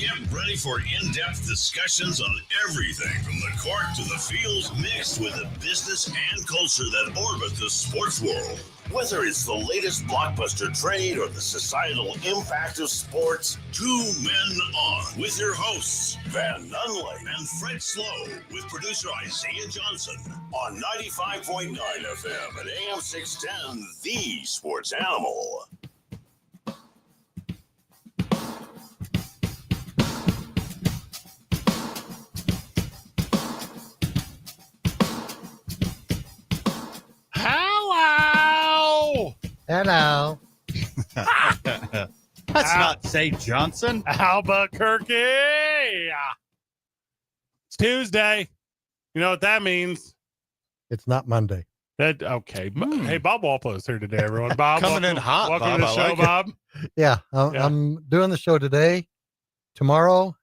Get ready for in-depth discussions on everything from the court to the field, mixed with the business and culture that orbit the sports world. Whether it's the latest blockbuster trade or the societal impact of sports, Two Men On with your hosts, Van Nunley and Fred Slow, with producer Isaiah Johnson on 95.9 FM and AM 610, The Sports Animal. Hello. Let's not say Johnson. Albuquerque. It's Tuesday. You know what that means? It's not Monday. Okay. Hey, Bob Walpo is here today, everyone. Bob, Coming in hot, welcome Bob. to the I show, like it. Bob. Yeah, I'm doing the show today, tomorrow,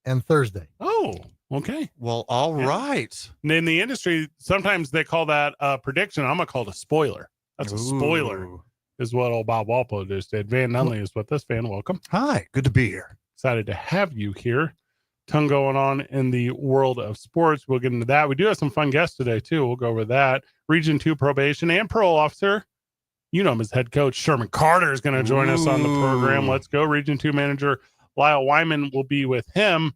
and Thursday. Oh, okay. Well, all right. And in the industry, sometimes they call that a prediction. I'm going to call it a spoiler. That's a spoiler, is what old Bob Walpo just did. Van Nunley is with us. Van, welcome. Hi, good to be here. Excited to have you here. Ton going on in the world of sports. We'll get into that. We do have some fun guests today, too. We'll go over that. Region 2 probation and parole officer. You know him as head coach. Sherman Carter is going to join us on the program. Let's go. Region 2 manager Lyle Wyman will be with him.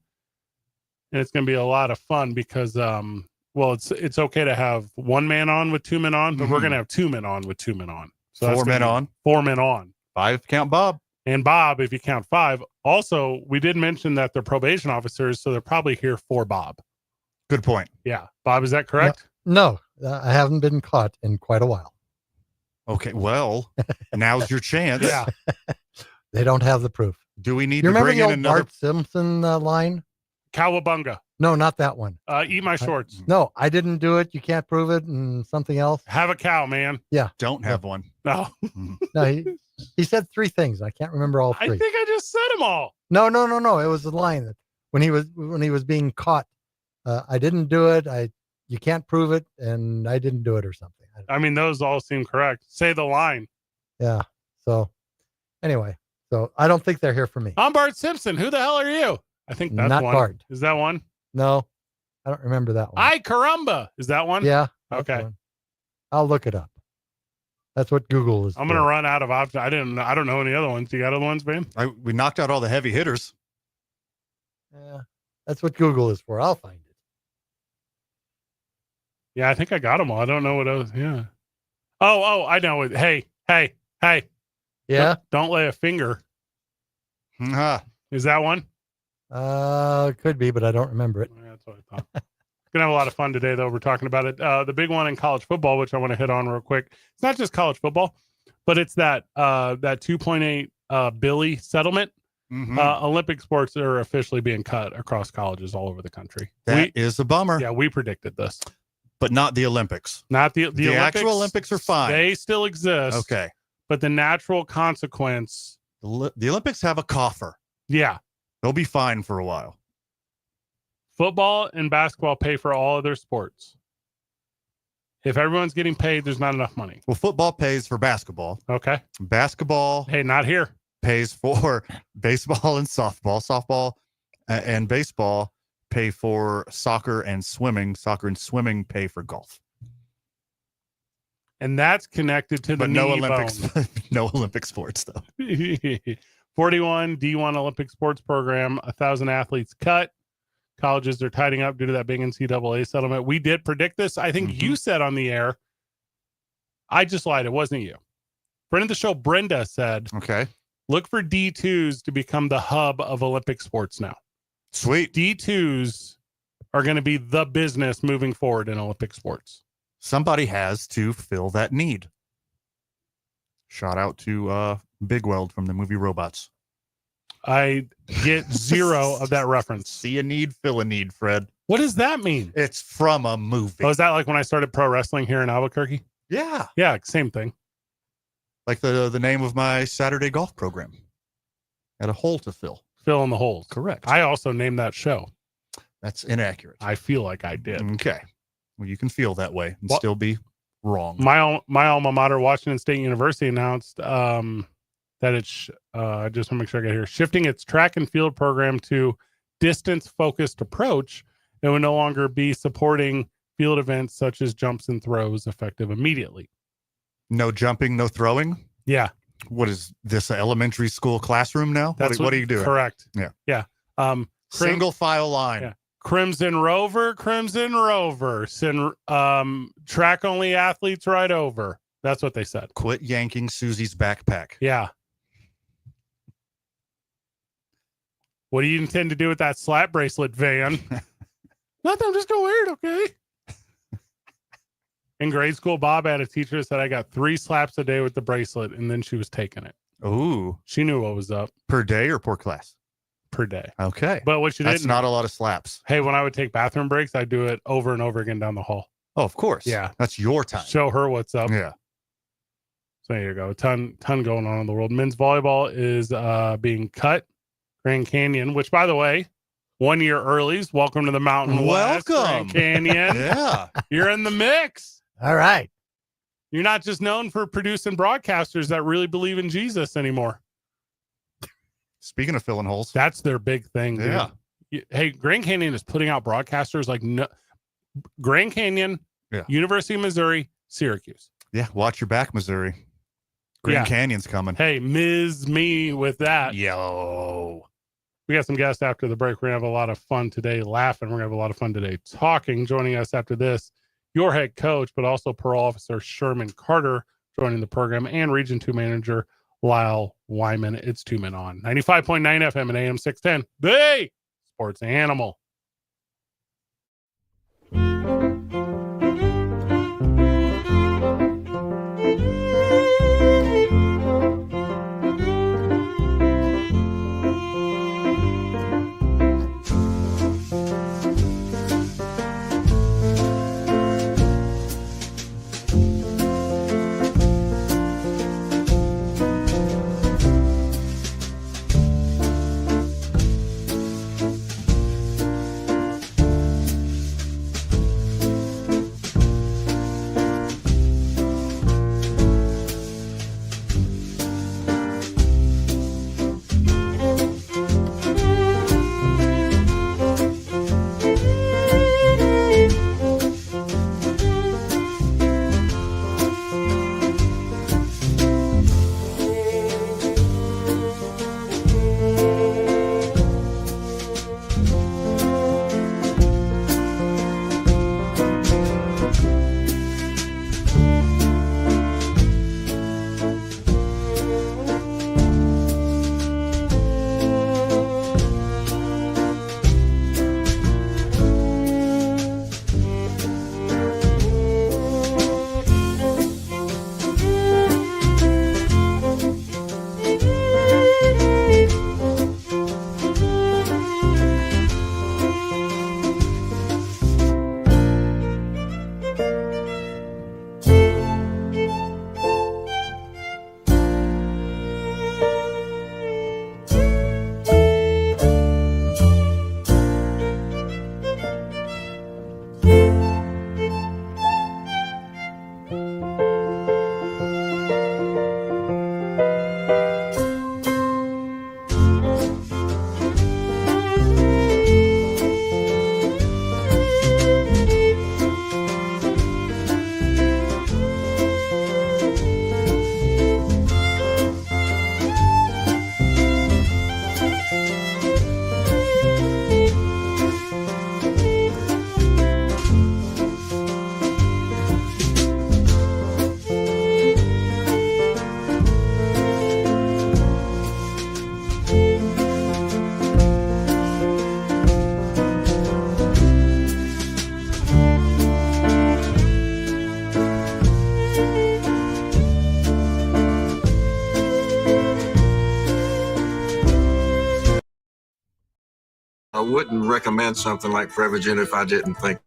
And it's going to be a lot of fun because, well, it's okay to have one man on with two men on, but we're going to have two men on with two men on. So Four men on. 4 men on. 5 count Bob. And Bob, if you count 5. Also, we did mention that they're probation officers, so they're probably here for Bob. Good point. Yeah. Bob, is that correct? No, I haven't been caught in quite a while. Okay, well, now's your chance. Yeah. They don't have the proof. Do we need You to remember bring the in old another? Bart Simpson line? Cowabunga. No, not that one. Eat my shorts. No, I didn't do it. You can't prove it, and something else. Have a cow, man. Don't have one. No. No, he said 3 things. I can't remember all 3. I think I just said them all. No. It was the line that when he was being caught. I didn't do it. You can't prove it, and I didn't do it or something. I mean, those all seem correct. Say the line. Yeah. So anyway, so I don't think they're here for me. I'm Bart Simpson. Who the hell are you? I think that's Not one. Bart. Is that one? No, I don't remember that one. Ay caramba. Is that one? Yeah. that's Okay. one. I'll look it up. That's what Google is. I'm going to run out of options. I don't know any other ones. You got other ones, man? We knocked out all the heavy hitters. Yeah. That's what Google is for. I'll find it. Yeah, I think I got them all. I don't know what else. Yeah. Oh, I know it. Hey. Yeah. Don't lay a finger. Ah, Is that one? Could be, but I don't remember it. Yeah, that's what I thought. Gonna have a lot of fun today, though. We're talking about it. The big one in college football, which I want to hit on real quick. It's not just college football, but it's that 2.8 Billy settlement. Olympic sports are officially being cut across colleges all over the country. That is a bummer. Yeah, we predicted this. But not the Olympics. Not the The Olympics, actual Olympics are fine. They still exist. Okay. But the natural consequence. The Olympics have a coffer. Yeah. They'll be fine for a while. Football and basketball pay for all other sports. If everyone's getting paid, there's not enough money. Well, football pays for basketball. Okay. Basketball Hey, not here. pays for baseball and softball. Softball and baseball pay for soccer and swimming. Soccer and swimming pay for golf. And that's connected to the But no knee Olympics. bone. No Olympic sports, though. 41 D1 Olympic sports program, 1,000 athletes cut. Colleges are tightening up due to that big NCAA settlement. We did predict this. I think you said on the air. I just lied. It wasn't you. Friend of the show, Brenda, said, Okay. look for D2s to become the hub of Olympic sports now. Sweet. D2s are going to be the business moving forward in Olympic sports. Somebody has to fill that need. Shout out to Big Weld from the movie Robots. I get zero of that reference. See a need, fill a need, Fred. What does that mean? It's from a movie. Oh, is that like when I started pro wrestling here in Albuquerque? Yeah. Yeah, same thing. Like the name of my Saturday golf program. Had a hole to fill. Fill in the holes. Correct. I also named that show. That's inaccurate. I feel like I did. Okay. Well, you can feel that way and Well, still be wrong. My alma mater, Washington State University, announced that it's just want to make sure I get here, shifting its track and field program to distance-focused approach. It will no longer be supporting field events such as jumps and throws effective immediately. No jumping, no throwing. Yeah. What is this, an elementary school classroom now? What are you doing? Correct. Yeah. Yeah. Single file line. Yeah. Crimson Rover. Track only athletes right over. That's what they said. Quit yanking Susie's backpack. Yeah. What do you intend to do with that slap bracelet, Van? Nothing. I'm just gonna wear it, okay? In grade school, Bob had a teacher that said I got 3 slaps a day with the bracelet, and then she was taking it. Ooh. She knew what was up. Per day or per class? Per day. Okay. But what she didn't. That's not a lot of slaps. Hey, when I would take bathroom breaks, I'd do it over and over again down the hall. Oh, of course. Yeah. That's your time. Show her what's up. Yeah. So there you go. Ton going on in the world. Men's volleyball is being cut. Grand Canyon, which, by the way, 1 year early's. Welcome to the Mountain West, Welcome. Grand Canyon. Yeah. You're in the mix. All right. You're not just known for producing broadcasters that really believe in Jesus anymore. Speaking of filling holes. That's their big thing. Dude. Yeah. Hey, Grand Canyon is putting out broadcasters like Grand Canyon, Yeah. University of Missouri, Syracuse. Yeah. Watch your back, Missouri. Grand Canyon's coming. Hey, me with that. Yo. We got some guests after the break. We're going to have a lot of fun today laughing. We're going to have a lot of fun today talking. Joining us after this, your head coach, but also parole officer Sherman Carter joining the program, and Region 2 manager Lyle Wyman. It's 2 Men On 95.9 FM and AM 610. The Sports Animal. I wouldn't recommend something like Prevagen if I didn't think.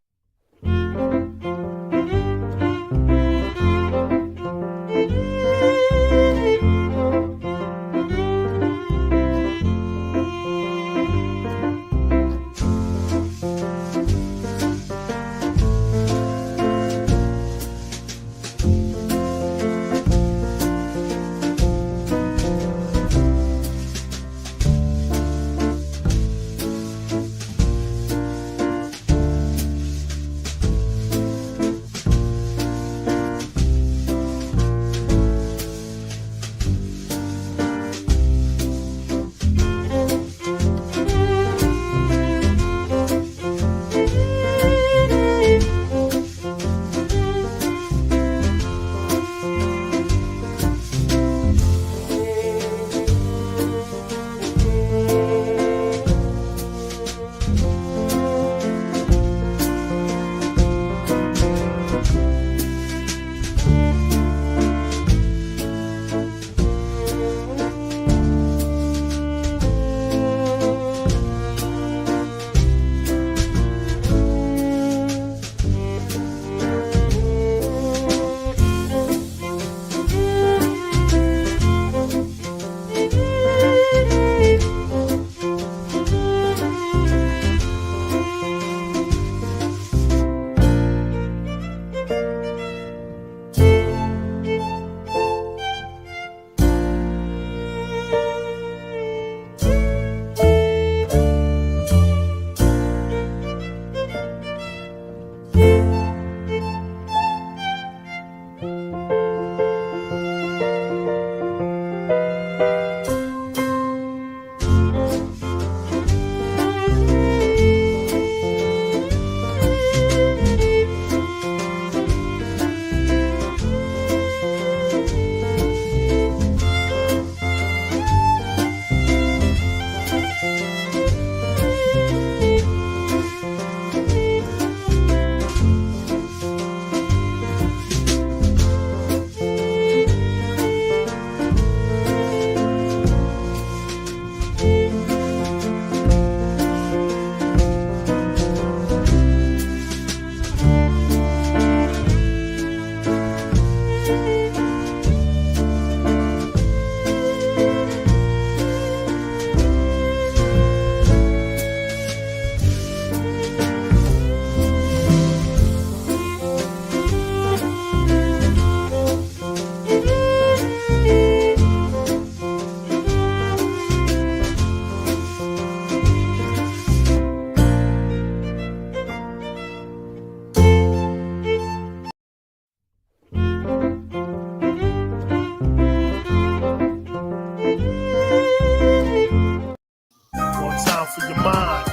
of your mind.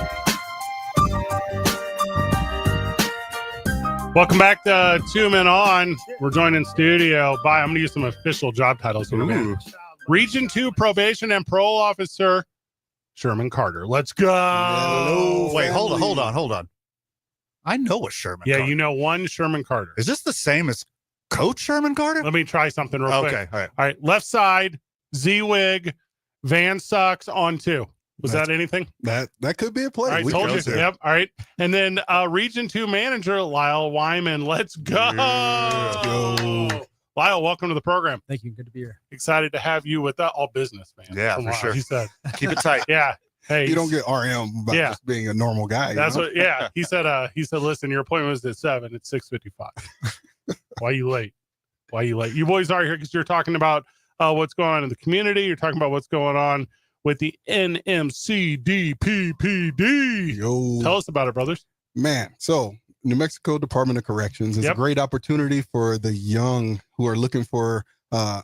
Welcome back to 2 Men On. We're joined in studio by, I'm going to use some official job titles here, man. Region 2 Probation and Parole Officer Sherman Carter. Let's go. Hello, wait, hold on. I know a Sherman Yeah, Carter. you know one Sherman Carter. Is this the same as Coach Sherman Carter? Let me try something real quick. Okay, all right. All right, left side, Z-Wig, Van Sucks on 2. Was that anything? That could be a play. All right, We told go you. there. Yep. All right. And then Region 2 Manager Lyle Wyman. Let's go. go. Lyle, welcome to the program. Thank you. Good to be here. Excited to have you with all business, man. Yeah, From for what sure. He said. Keep it tight. Yeah. Hey, You don't get RM by Yeah. just being a normal guy. that's you know? what. Yeah. He said. Listen, your appointment was at 7. It's 6:55. Why you late? You boys are here because you're talking about what's going on in the community. You're talking about what's going on with the NMCDPPD. Yo, Tell us about it, brothers. man. So New Mexico Department of Corrections is Yep. a great opportunity for the young who are looking for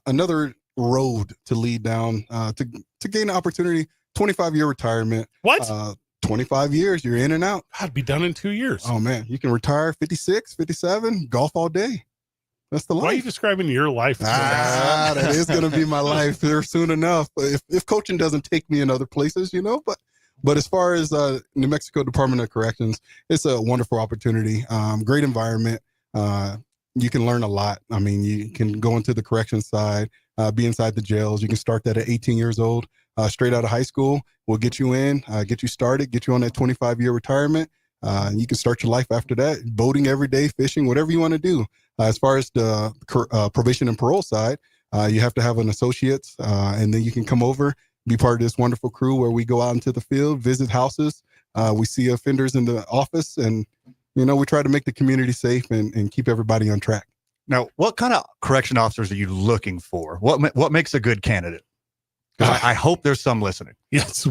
another road to lead down to gain an opportunity. 25-year retirement. What? 25 years, you're in and out. I'd be done in 2 years. Oh man, you can retire 56, 57, golf all day. That's the life. Why are you describing your life? That is going to be my life here soon enough. If coaching doesn't take me in other places, but as far as New Mexico Department of Corrections, it's a wonderful opportunity. Great environment. You can learn a lot. I mean, you can go into the corrections side, be inside the jails. You can start that at 18 years old, straight out of high school. We'll get you in, get you started, get you on that 25-year retirement. And you can start your life after that, boating every day, fishing, whatever you want to do. As far as the probation and parole side, you have to have an associate's, and then you can come over, be part of this wonderful crew where we go out into the field, visit houses. We see offenders in the office, and, we try to make the community safe and keep everybody on track. Now, what kind of correction officers are you looking for? What makes a good candidate? 'Cause I hope there's some listening. Yes,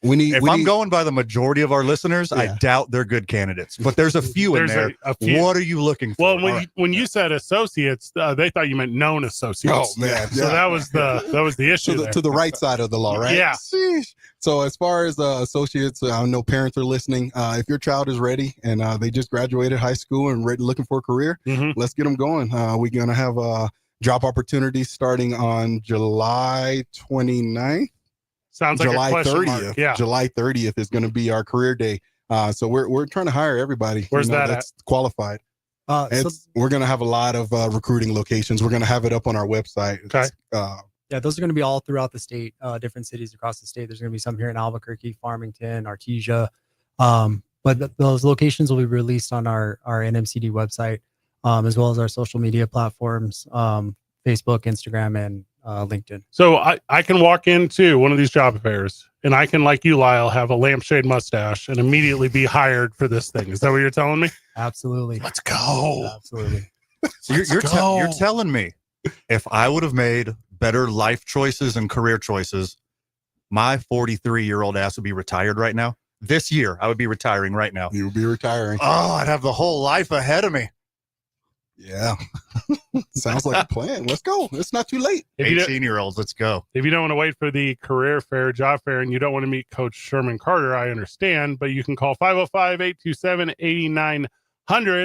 We need. If I'm going by the majority of our listeners, I Yeah. doubt they're good candidates. But there's a few in there's there. a few. What are you looking for? Well, All right. when you said associates, they thought you meant known associates. Oh man, So that was the issue. to the right side of the law, right? Yeah. Sheesh. So as far as associates, I know parents are listening. If your child is ready and they just graduated high school and looking for a career, Mhm. let's get them going. We're going to have job opportunities starting on July 29th. Sounds like July a question 30th. mark. Yeah. July 30th is going to be our career day. So we're trying to hire everybody. Where's that that's qualified. So, We're going to have a lot of recruiting locations. We're going to have it up on our website. Okay. yeah, those are going to be all throughout the state, different cities across the state. There's going to be some here in Albuquerque, Farmington, Artesia. But those locations will be released on our NMCD website, as well as our social media platforms, Facebook, Instagram, and LinkedIn. So I can walk into one of these job fairs and I can, like you, Lyle, have a lampshade mustache and immediately be hired for this thing. Is that what you're telling me? Absolutely. Let's go. Absolutely. So you're telling me if I would have made better life choices and career choices, my 43-year-old ass would be retired right now. This year, I would be retiring right now. You'll be retiring. Oh, I'd have the whole life ahead of me. Yeah. Sounds like a plan. Let's go. It's not too late. If you, 18-year-olds, let's go. if you don't want to wait for the career fair, job fair, and you don't want to meet Coach Sherman Carter, I understand, but you can call 505-827-8900,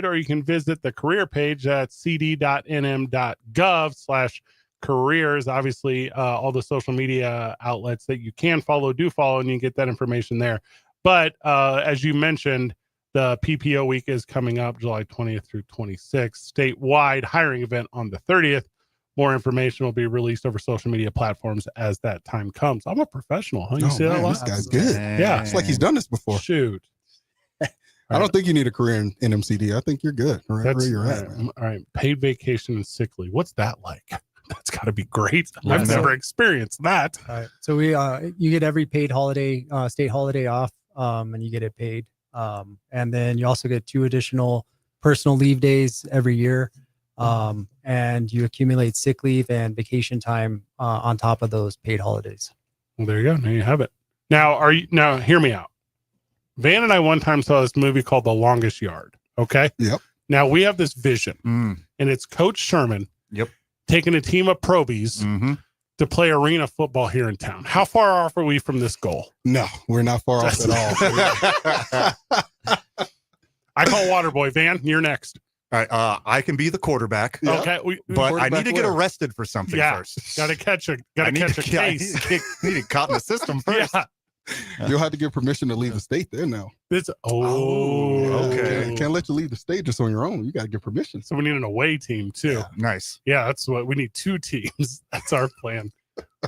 or you can visit the career page at cd.nm.gov/careers. Obviously, all the social media outlets that you can follow, do follow, and you can get that information there. But as you mentioned, the PPO week is coming up July 20th through 26th. Statewide hiring event on the 30th. More information will be released over social media platforms as that time comes. I'm a professional, huh? You see that a man, lot? this guy's good. Yeah. It's like he's done this before. Shoot. I don't think you need a career in NMCD. I think you're good right where you're all at. right, Man. all right. Paid vacation and sick leave. What's that like? That's got to be great. Yeah, I've I know. never experienced that. All right. So you get every paid holiday, state holiday off, and you get it paid. And then you also get 2 additional personal leave days every year. And you accumulate sick leave and vacation time on top of those paid holidays. Well, there you go. Now you have it. Now, hear me out. Van and I one time saw this movie called The Longest Yard. Okay. Yep. Now we have this vision, Mm, and it's Coach Sherman. Yep. Taking a team of probies mm-hmm. to play arena football here in town. How far off are we from this goal? No, we're not far off at all. I call Waterboy. Van, you're next. All right, I can be the quarterback. Yeah. Okay, But I need to get where? arrested for something first. got to catch a I need catch a to case. need to caught in the system first. Yeah, You'll have to get permission to leave the state there now. it's okay. Can't let you leave the state just on your own. You got to get permission. So we need an away team too. Nice. Yeah, that's what we need. 2 teams. That's our plan.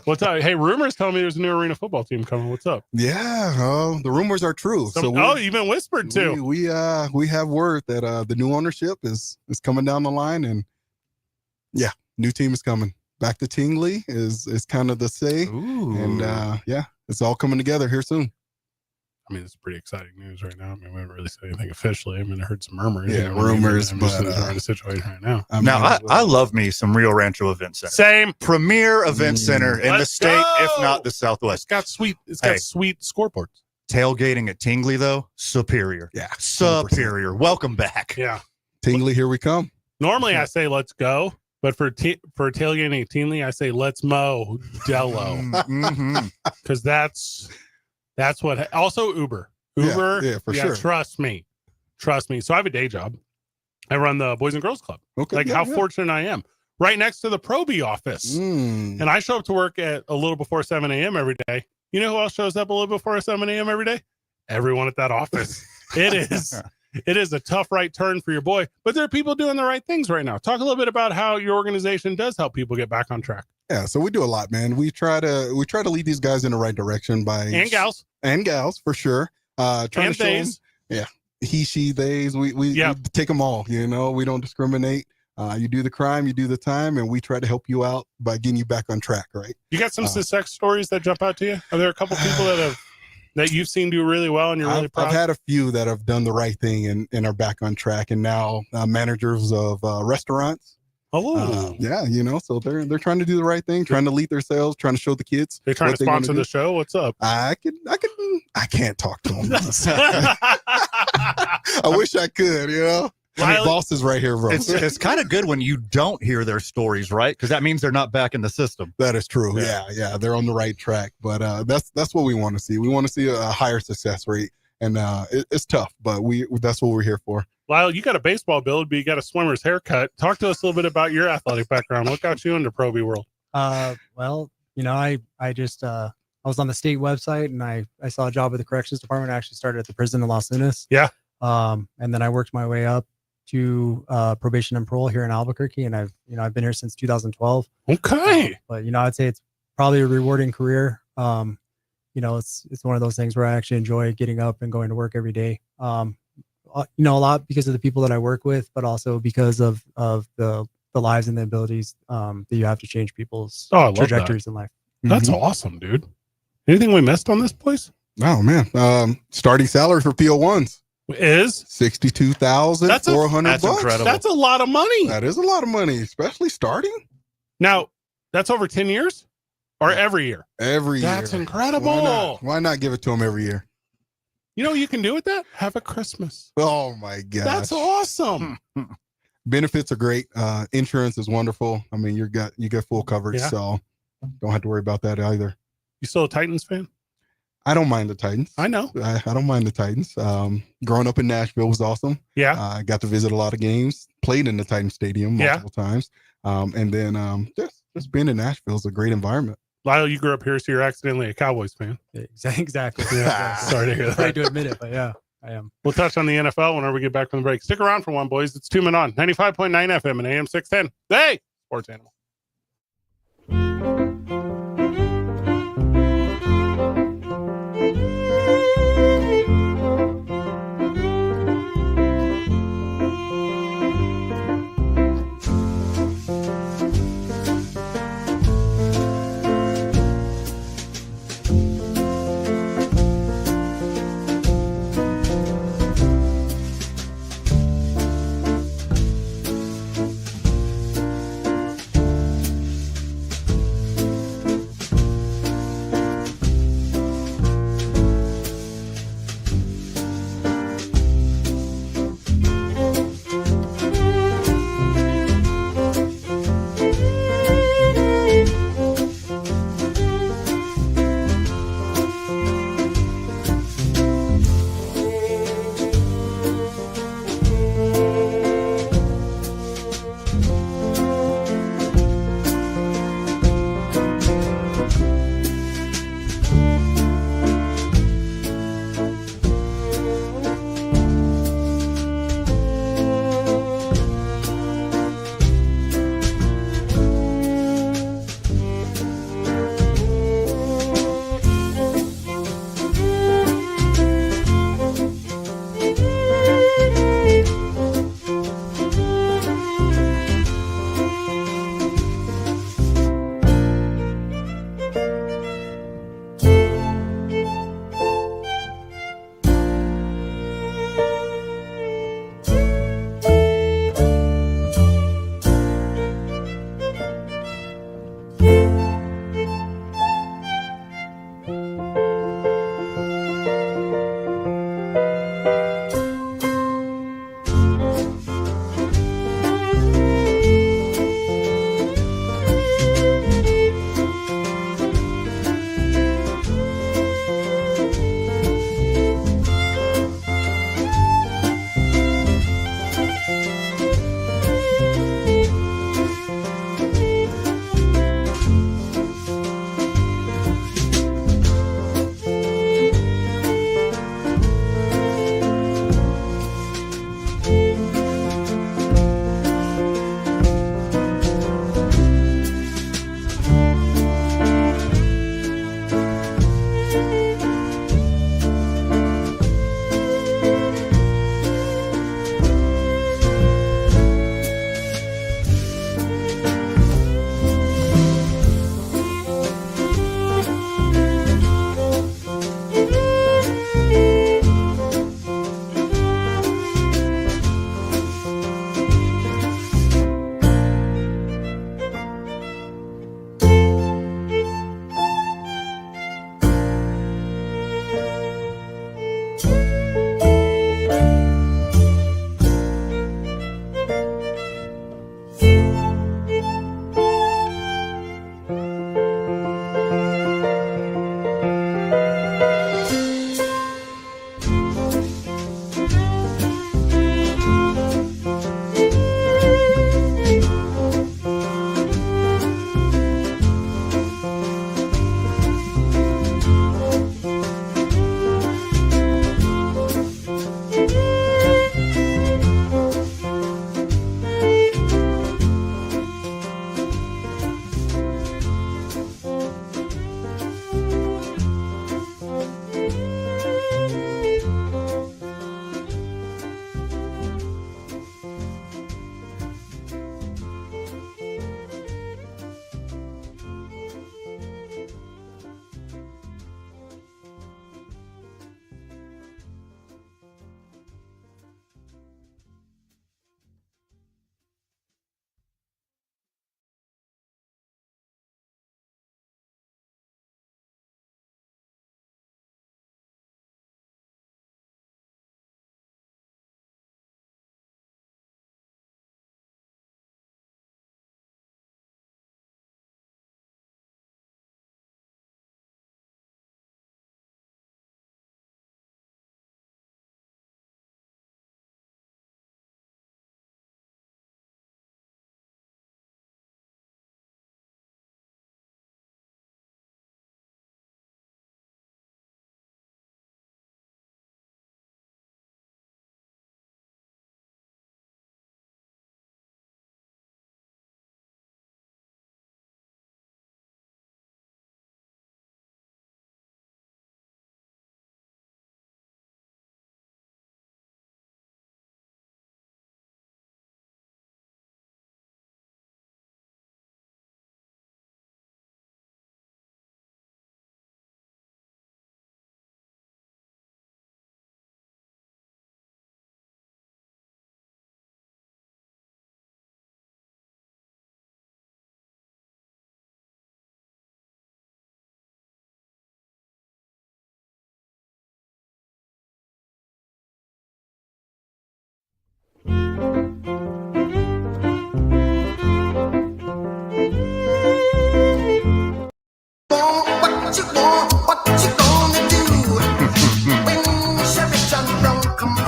What's up? Hey, rumors telling me there's a new arena football team coming. What's up? Yeah, the rumors are true. You've been whispered too. We have word that the new ownership is coming down the line, and yeah, new team is coming. Back to Tingley is kind of the say, Ooh. and yeah, it's all coming together here soon. I mean, it's pretty exciting news right now. I mean, we haven't really said anything officially. I mean, I heard some murmurs. Yeah, you know what I mean? rumors, I'm but, just in a situation right now. I mean, Now, I love me some Rio Rancho Event Center. Same. Premier event center in the Let's state, if go! not the It's Southwest. got sweet. It's got Hey. sweet scoreboards. Tailgating at Tingley, though, superior. Yeah, 100%. Superior. Welcome back. Yeah. Tingley, here we come. Normally, I say let's go, but for tailgating at Teenley, I say let's mow Dello Mhm. because that's what. Also, Uber. Yeah, for sure. Trust me. So I have a day job. I run the Boys and Girls Club. Okay, Like yeah, how yeah. fortunate I am. Right next to the Proby office. Mm. And I show up to work at a little before 7 a.m. every day. You know who else shows up a little before 7 a.m. every day? Everyone at that office. It is a tough right turn for your boy, but there are people doing the right things right now. Talk a little bit about how your organization does help people get back on track. Yeah, so we do a lot, man. We try to lead these guys in the right direction by And gals. for sure. Trying And to show them, theys. he, she, theys. We Yep. take them all. You know, we don't discriminate. You do the crime, you do the time, and we try to help you out by getting you back on track. Right? You got some success stories that jump out to you? Are there a couple people that you've seen do really well and you're really proud? I've had a few that have done the right thing and are back on track, and now managers of restaurants. Yeah, you know, so they're trying to do the right thing, trying to lead their sales, trying to show the kids. They're trying what to they wanna sponsor do. the show. What's up? I can't talk to them. I wish I could, you know. I mean, boss is right here, bro. It's kind of good when you don't hear their stories, right? Because that means they're not back in the system. That is true. Yeah, they're on the right track. But that's what we want to see. We want to see a higher success rate, and it's tough, but that's what we're here for. Lyle, you got a baseball build, but you got a swimmer's haircut. Talk to us a little bit about your athletic background. What got you into Proby world? Well, you know, I just I was on the state website and I saw a job at the corrections department. I actually started at the prison in Las Lunas. Yeah. And then I worked my way up to probation and parole here in Albuquerque, and I've been here since 2012. Okay. But you know, I'd say it's probably a rewarding career. You know, it's one of those things where I actually enjoy getting up and going to work every day. You know, a lot because of the people that I work with, but also because of the lives and the abilities that you have to change people's Oh, I love trajectories in life. That's Mhm. awesome, dude. Anything we missed on this place? Oh man, starting salary for PO1s Is $62,400. That's incredible. that's a lot of money. That is a lot of money, especially starting Now, that's over 10 years or every year? every year. That's incredible. Why not give it to them every year? You know what you can do with that? Have a Christmas. Oh my god, That's awesome. benefits are great. Insurance is wonderful. I mean, you get full coverage, Yeah. so don't have to worry about that either. You still a Titans fan? I don't mind the Titans. I know. I don't mind the Titans. Growing up in Nashville was awesome. Yeah. I got to visit a lot of games, played in the Titan Stadium multiple times. And then just being in Nashville is a great environment. Lyle, you grew up here, so you're accidentally a Cowboys fan. Exactly. Sorry to hear that. Sorry to admit it, but yeah, I am. We'll touch on the NFL whenever we get back from the break. Stick around for one, boys. It's 2 Men On, 95.9 FM and AM 610. Hey, Sports Animal.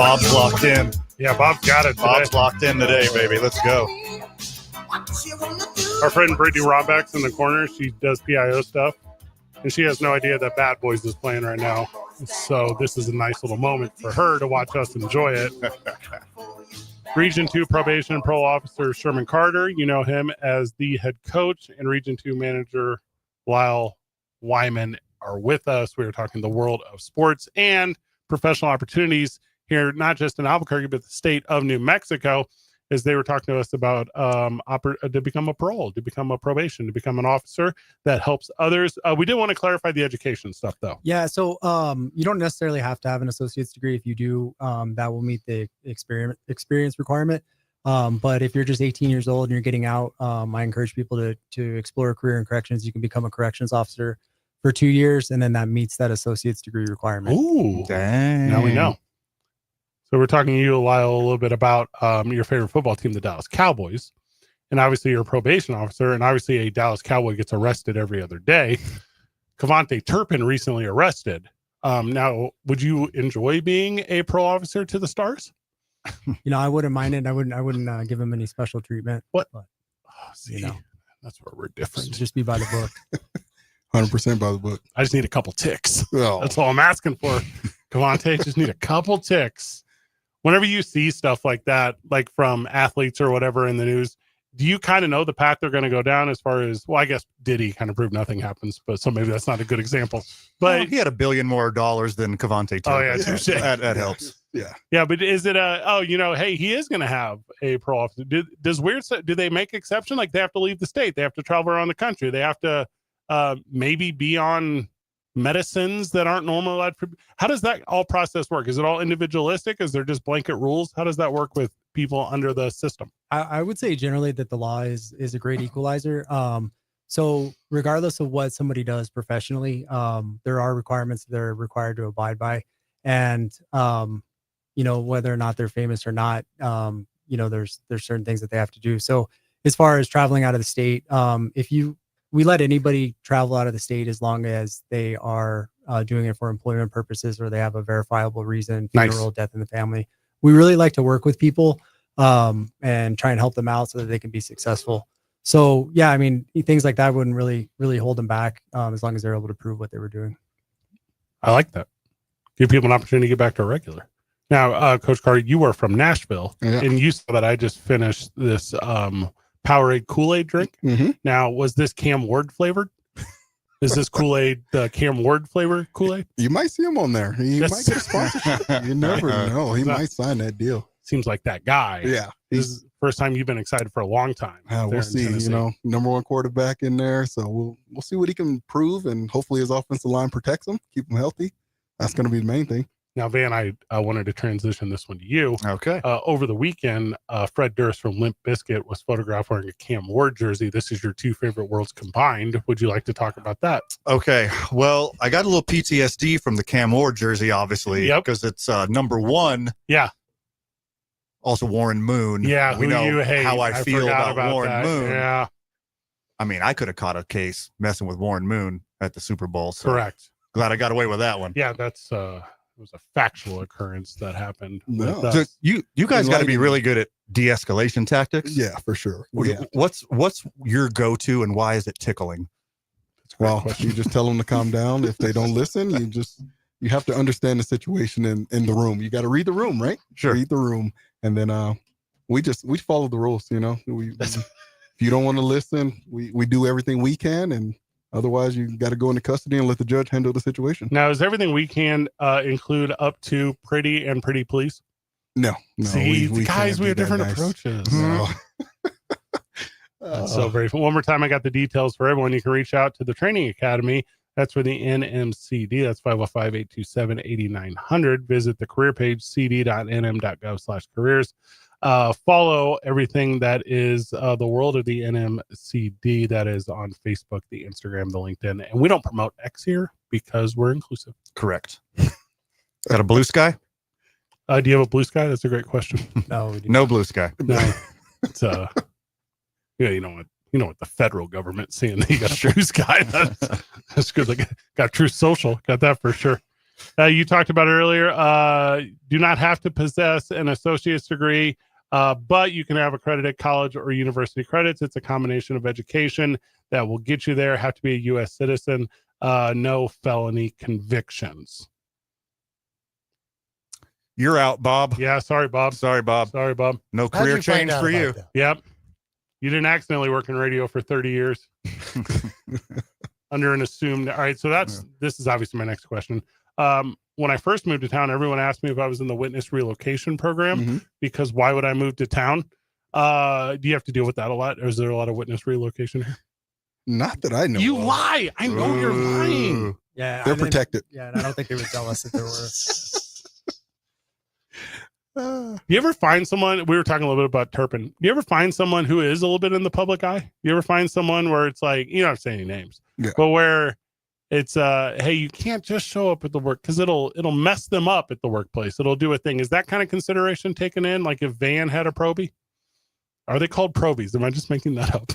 Bob's locked in. Yeah, Bob's got it today. Bob's locked in today, baby. Let's go. Our friend Brittany Rombeck's in the corner. She does PIO stuff, and she has no idea that Bad Boys is playing right now. So this is a nice little moment for her to watch us enjoy it. Region 2 Probation and Parole Officer Sherman Carter. You know him as the head coach, and Region 2 Manager Lyle Wyman are with us. We are talking the world of sports and professional opportunities here, not just in Albuquerque, but the state of New Mexico, as they were talking to us about to become a parole, to become a probation, to become an officer that helps others. We did want to clarify the education stuff, though. Yeah, so you don't necessarily have to have an associate's degree. If you do, that will meet the experience requirement. But if you're just 18 years old and you're getting out, I encourage people to explore a career in corrections. You can become a corrections officer for 2 years, and then that meets that associate's degree requirement. Ooh, dang! Now we know. So we're talking to you, Lyle, a little bit about your favorite football team, the Dallas Cowboys. And obviously you're a probation officer, and obviously a Dallas Cowboy gets arrested every other day. Cavante Turpin recently arrested. Now, would you enjoy being a parole officer to the Stars? I wouldn't mind it. I wouldn't give him any special treatment. What? But, See, that's where we're different. just be by the book. 100% by the book. I just need a couple ticks. Oh. That's all I'm asking for. Cavante, just need a couple ticks. Whenever you see stuff like that, like from athletes or whatever in the news, do you kind of know the path they're going to go down as far as, well, I guess Diddy kind of proved nothing happens, but so maybe that's not a good example. But Well, he had $1 billion more than Cavante Turpin. Oh, yeah, touche. That helps. Yeah. but is it hey, he is going to have a parole officer. Do they make exception? Like they have to leave the state. They have to travel around the country. They have to maybe be on medicines that aren't normal. How does that all process work? Is it all individualistic? Is there just blanket rules? How does that work with people under the system? I would say generally that the law is a great equalizer. So regardless of what somebody does professionally, there are requirements that they're required to abide by. And, whether or not they're famous or not, there's certain things that they have to do. So as far as traveling out of the state, we let anybody travel out of the state as long as they are doing it for employment purposes or they have a verifiable reason, funeral, death in the family. We really like to work with people and try and help them out so that they can be successful. So, yeah, I mean, things like that wouldn't really hold them back as long as they're able to prove what they were doing. I like that. Give people an opportunity to get back to a regular. Now, Coach Carter, you were from Nashville, and you saw that I just finished this Powerade Kool-Aid drink. Mm-hmm. Now, was this Cam Ward flavored? Is this Kool-Aid the Cam Ward flavor Kool-Aid? You might see him on there. He might get a sponsorship. You never know. He might sign that deal. Seems like that guy. Yeah. This is the first time you've been excited for a long time. We'll see. Number one quarterback in there. So we'll see what he can prove, and hopefully his offensive line protects him, keep him healthy. That's going to be the main thing. Now, Van, I wanted to transition this one to you. Okay. Over the weekend, Fred Durst from Limp Bizkit was photographed wearing a Cam Ward jersey. This is your two favorite worlds combined. Would you like to talk about that? Okay. Well, I got a little PTSD from the Cam Ward jersey, obviously, because it's number one. Yeah. Also Warren Moon. Yeah. We know you hate. how I feel about Warren that. Moon. Yeah. I mean, I could have caught a case messing with Warren Moon at the Super Bowl. So Correct. Glad I got away with that one. Yeah, that's it was a factual occurrence that happened. No. So you guys got to be really good at de-escalation tactics. Yeah, for sure. What's your go-to and why is it tickling? Well, you just tell them to calm down. If they don't listen, you have to understand the situation in the room. You got to read the room, right? Sure. Read the room. And then we follow the rules, if you don't want to listen, we do everything we can, and otherwise you got to go into custody and let the judge handle the situation. Now, is everything we can include up to pretty and pretty please? No. See, guys, we have different approaches. No. That's so very fun. One more time, I got the details for everyone. You can reach out to the Training Academy. That's for the NMCD. That's 505-827-8900. Visit the career page, cd.nm.gov/careers. Follow everything that is the world of the NMCD. That is on Facebook, the Instagram, the LinkedIn. And we don't promote X here because we're inclusive. Correct. Got a blue sky? Do you have a blue sky? That's a great question. No, No blue sky. No. It's you know what the federal government's seeing. You got a blue sky. That's good. Like, got Truth Social. Got that for sure. You talked about it earlier. Do not have to possess an associate's degree, but you can have accredited college or university credits. It's a combination of education that will get you there. Have to be a U.S. citizen. No felony convictions. You're out, Bob. Yeah, sorry, Bob. Sorry, Bob. Sorry, Bob. No How'd career you find change out for about you. that? Yep. You didn't accidentally work in radio for 30 years. Under an assumed. All right. So this is obviously my next question. When I first moved to town, everyone asked me if I was in the witness relocation program because why would I move to town? Do you have to deal with that a lot? Or is there a lot of witness relocation here? Not that I know. You of. lie. I know you're lying. Yeah, They're protected. Yeah, and I don't think they would tell us if there were. You ever find someone, we were talking a little bit about Turpin. Do you ever find someone who is a little bit in the public eye? You ever find someone where it's like, you don't have to say any names, but where it's, hey, you can't just show up at the work because it'll mess them up at the workplace. It'll do a thing. Is that kind of consideration taken in? Like if Van had a probie? Are they called probies? Am I just making that up?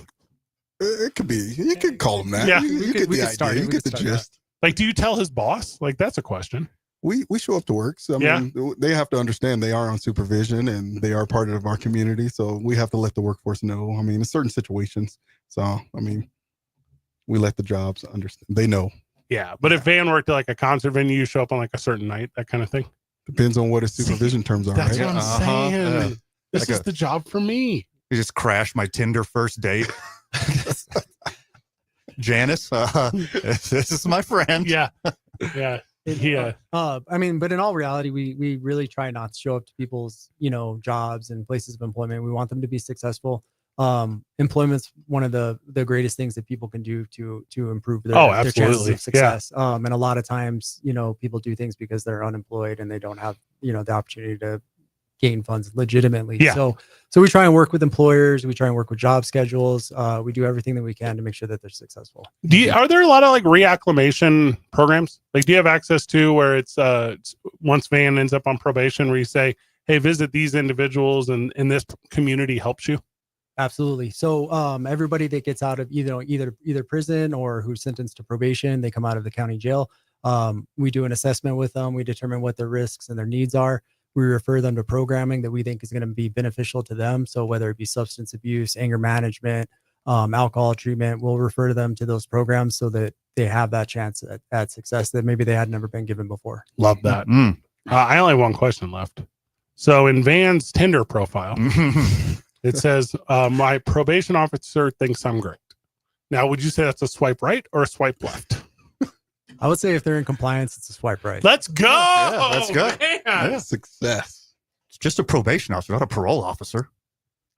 It could be. You could call them that. Yeah. You get the idea. You get the gist. Like, do you tell his boss? Like, that's a question. We show up to work. So, I mean, they have to understand they are on supervision and they are part of our community. So we have to let the workforce know. I mean, in certain situations. So, I mean, we let the jobs understand. They know. Yeah. But if Van worked at like a concert venue, you show up on like a certain night, that kind of thing. Depends on what his supervision terms are. That's right? what I'm saying. Yeah. This is the job for me. You just crashed my Tinder first date. Janice, this is my friend. Yeah. Yeah. Yeah. I mean, but in all reality, we really try not to show up to people's, jobs and places of employment. We want them to be successful. Employment's one of the greatest things that people can do to improve their chances of success. And a lot of times, people do things because they're unemployed and they don't have, the opportunity to gain funds legitimately. Yeah. So we try and work with employers. We try and work with job schedules. We do everything that we can to make sure that they're successful. Are there a lot of like reacclimation programs? Like, do you have access to where it's once Van ends up on probation, where you say, hey, visit these individuals and this community helps you? Absolutely. So everybody that gets out of either prison or who's sentenced to probation, they come out of the county jail. We do an assessment with them. We determine what their risks and their needs are. We refer them to programming that we think is going to be beneficial to them. So whether it be substance abuse, anger management, alcohol treatment, we'll refer them to those programs so that they have that chance at success that maybe they had never been given before. Love that. I only have one question left. So in Van's Tinder profile, it says, my probation officer thinks I'm great. Now, would you say that's a swipe right or a swipe left? I would say if they're in compliance, it's a swipe right. Let's go. Yeah, that's good. Man. Success. It's just a probation officer, not a parole officer.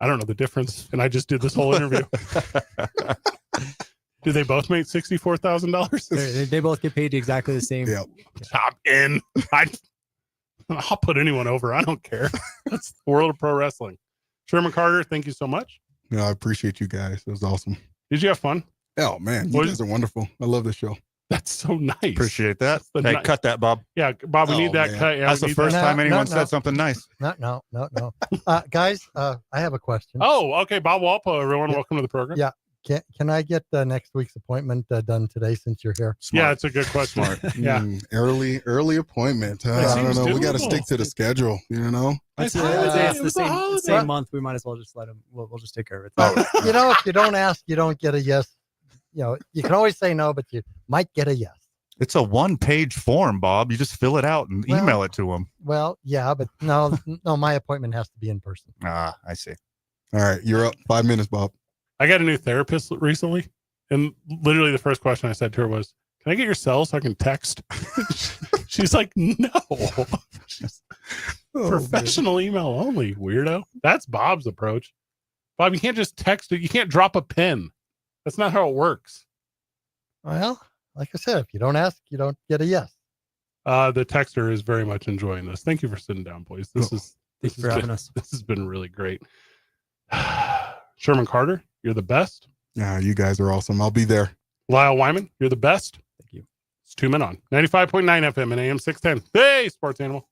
I don't know the difference. And I just did this whole interview. Do they both make $64,000? They both get paid exactly the same. Yep. Top in. I'll put anyone over. I don't care. That's the world of pro wrestling. Sherman Carter, thank you so much. Yeah, I appreciate you guys. It was awesome. Did you have fun? Oh, man. You guys are wonderful. I love this show. That's so nice. Appreciate that. Hey, cut that, Bob. Yeah, Bob, we need that man. cut. Yeah, That's the first time anyone said something nice. No. Guys, I have a question. Oh, okay. Bob Walpo, everyone. Welcome to the program. Yeah. Can I get next week's appointment done today since you're here? Smart. Yeah, it's a good question. Yeah. Early appointment. I don't know. We got to stick to the schedule, I'd say it's the same month. We might as well just let them. We'll just take care of it. If you don't ask, you don't get a yes. You can always say no, but you might get a yes. It's a 1-page form, Bob. You just fill it out and email it to them. Well, yeah, but no, my appointment has to be in person. Ah, I see. All right. You're up. 5 minutes, Bob. I got a new therapist recently, and literally the first question I said to her was, "Can I get your cell so I can text?" She's like, "No, professional email only, weirdo." That's Bob's approach. Bob, you can't just text it. You can't drop a pin. That's not how it works. Well, like I said, if you don't ask, you don't get a yes. The texter is very much enjoying this. Thank you for sitting down, boys. This Thanks for having us. This has been really great. Sherman Carter, you're the best. Yeah, you guys are awesome. I'll be there. Lyle Wyman, you're the best. Thank you. It's 2 Men On 95.9 FM and AM 610. Hey, Sports Animal.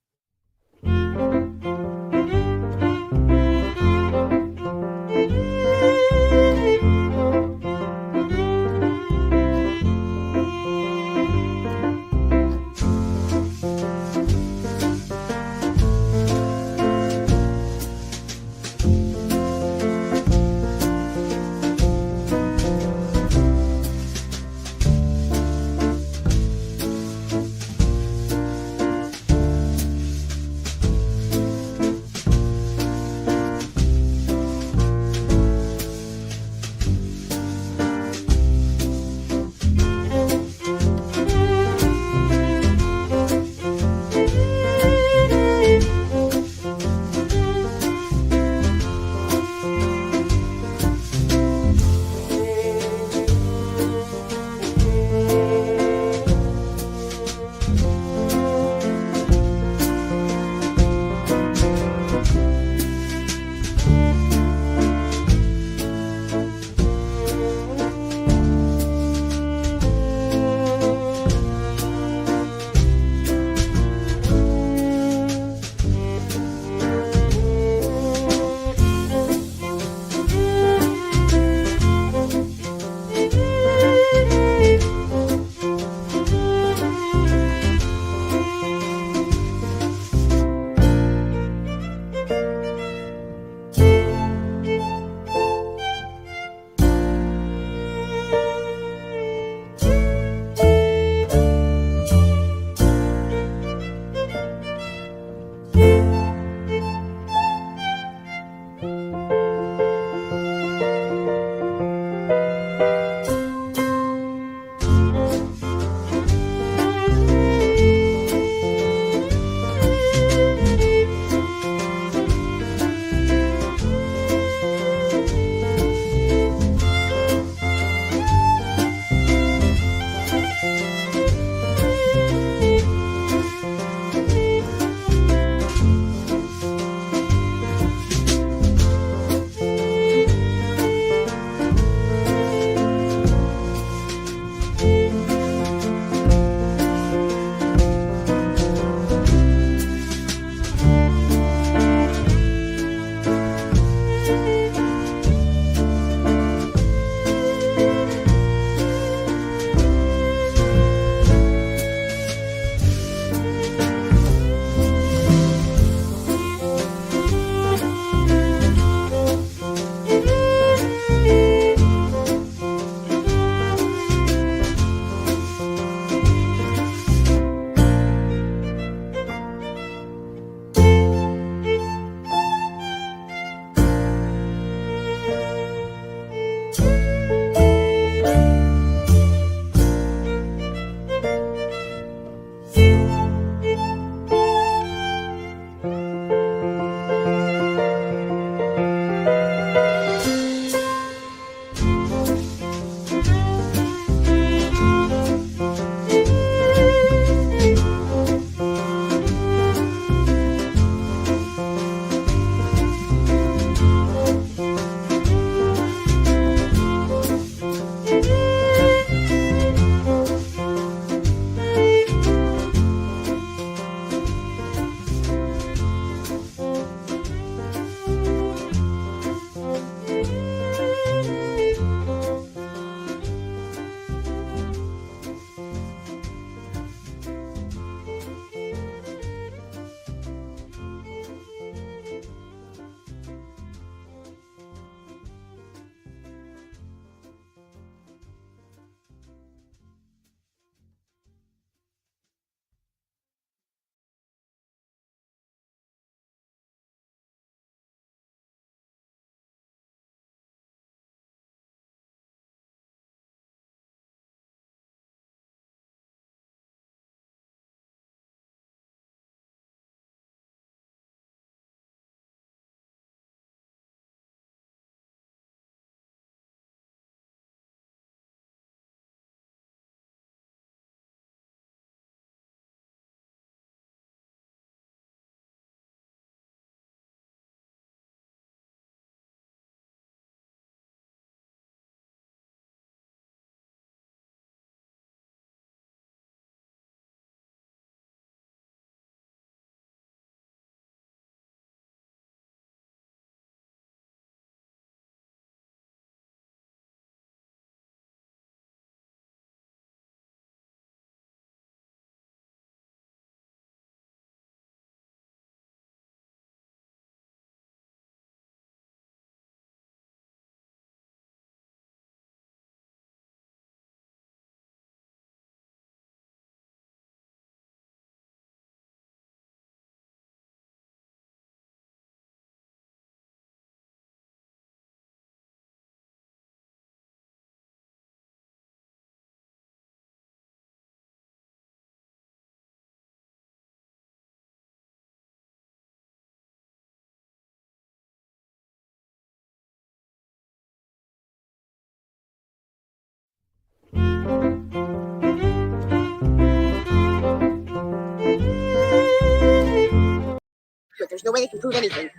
There's no way they can prove anything.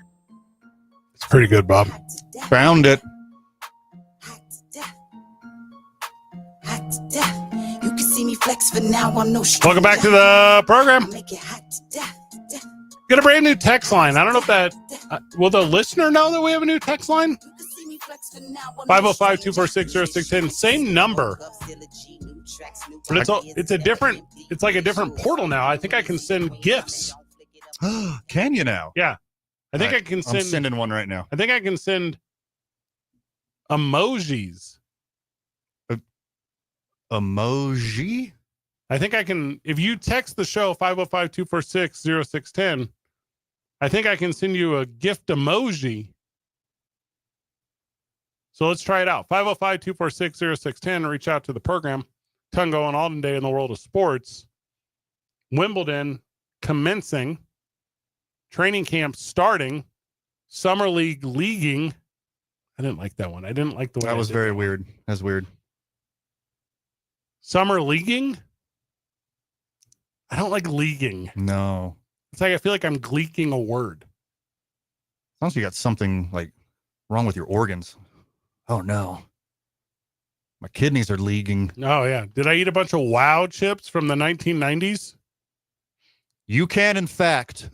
It's pretty good, Bob. Found it. You can see me flex for now. I'm no Welcome back to the program. Get a brand new text line. I don't know if that will the listener know that we have a new text line. 505-246-0610. Same number, but it's like a different portal now. I think I can send gifts. Can you now? Yeah, I think Right. I can I'm send. sending one right now. I think I can send emojis. Emoji? I think I can, if you text the show 505-246-0610, I think I can send you a gift emoji. So let's try it out. 505-246-0610. Reach out to the program. Ton going on today in the world of sports. Wimbledon commencing. Training camp starting. Summer League leaguing. I didn't like that one. I didn't like the way That I was did very that one. weird. That's weird. Summer leaguing? I don't like leaguing. No. It's like I feel like I'm gleeking a word. Sounds like you got something like wrong with your organs. Oh no. My kidneys are leaking. Oh, yeah. Did I eat a bunch of Wow chips from the 1990s? You can, in fact,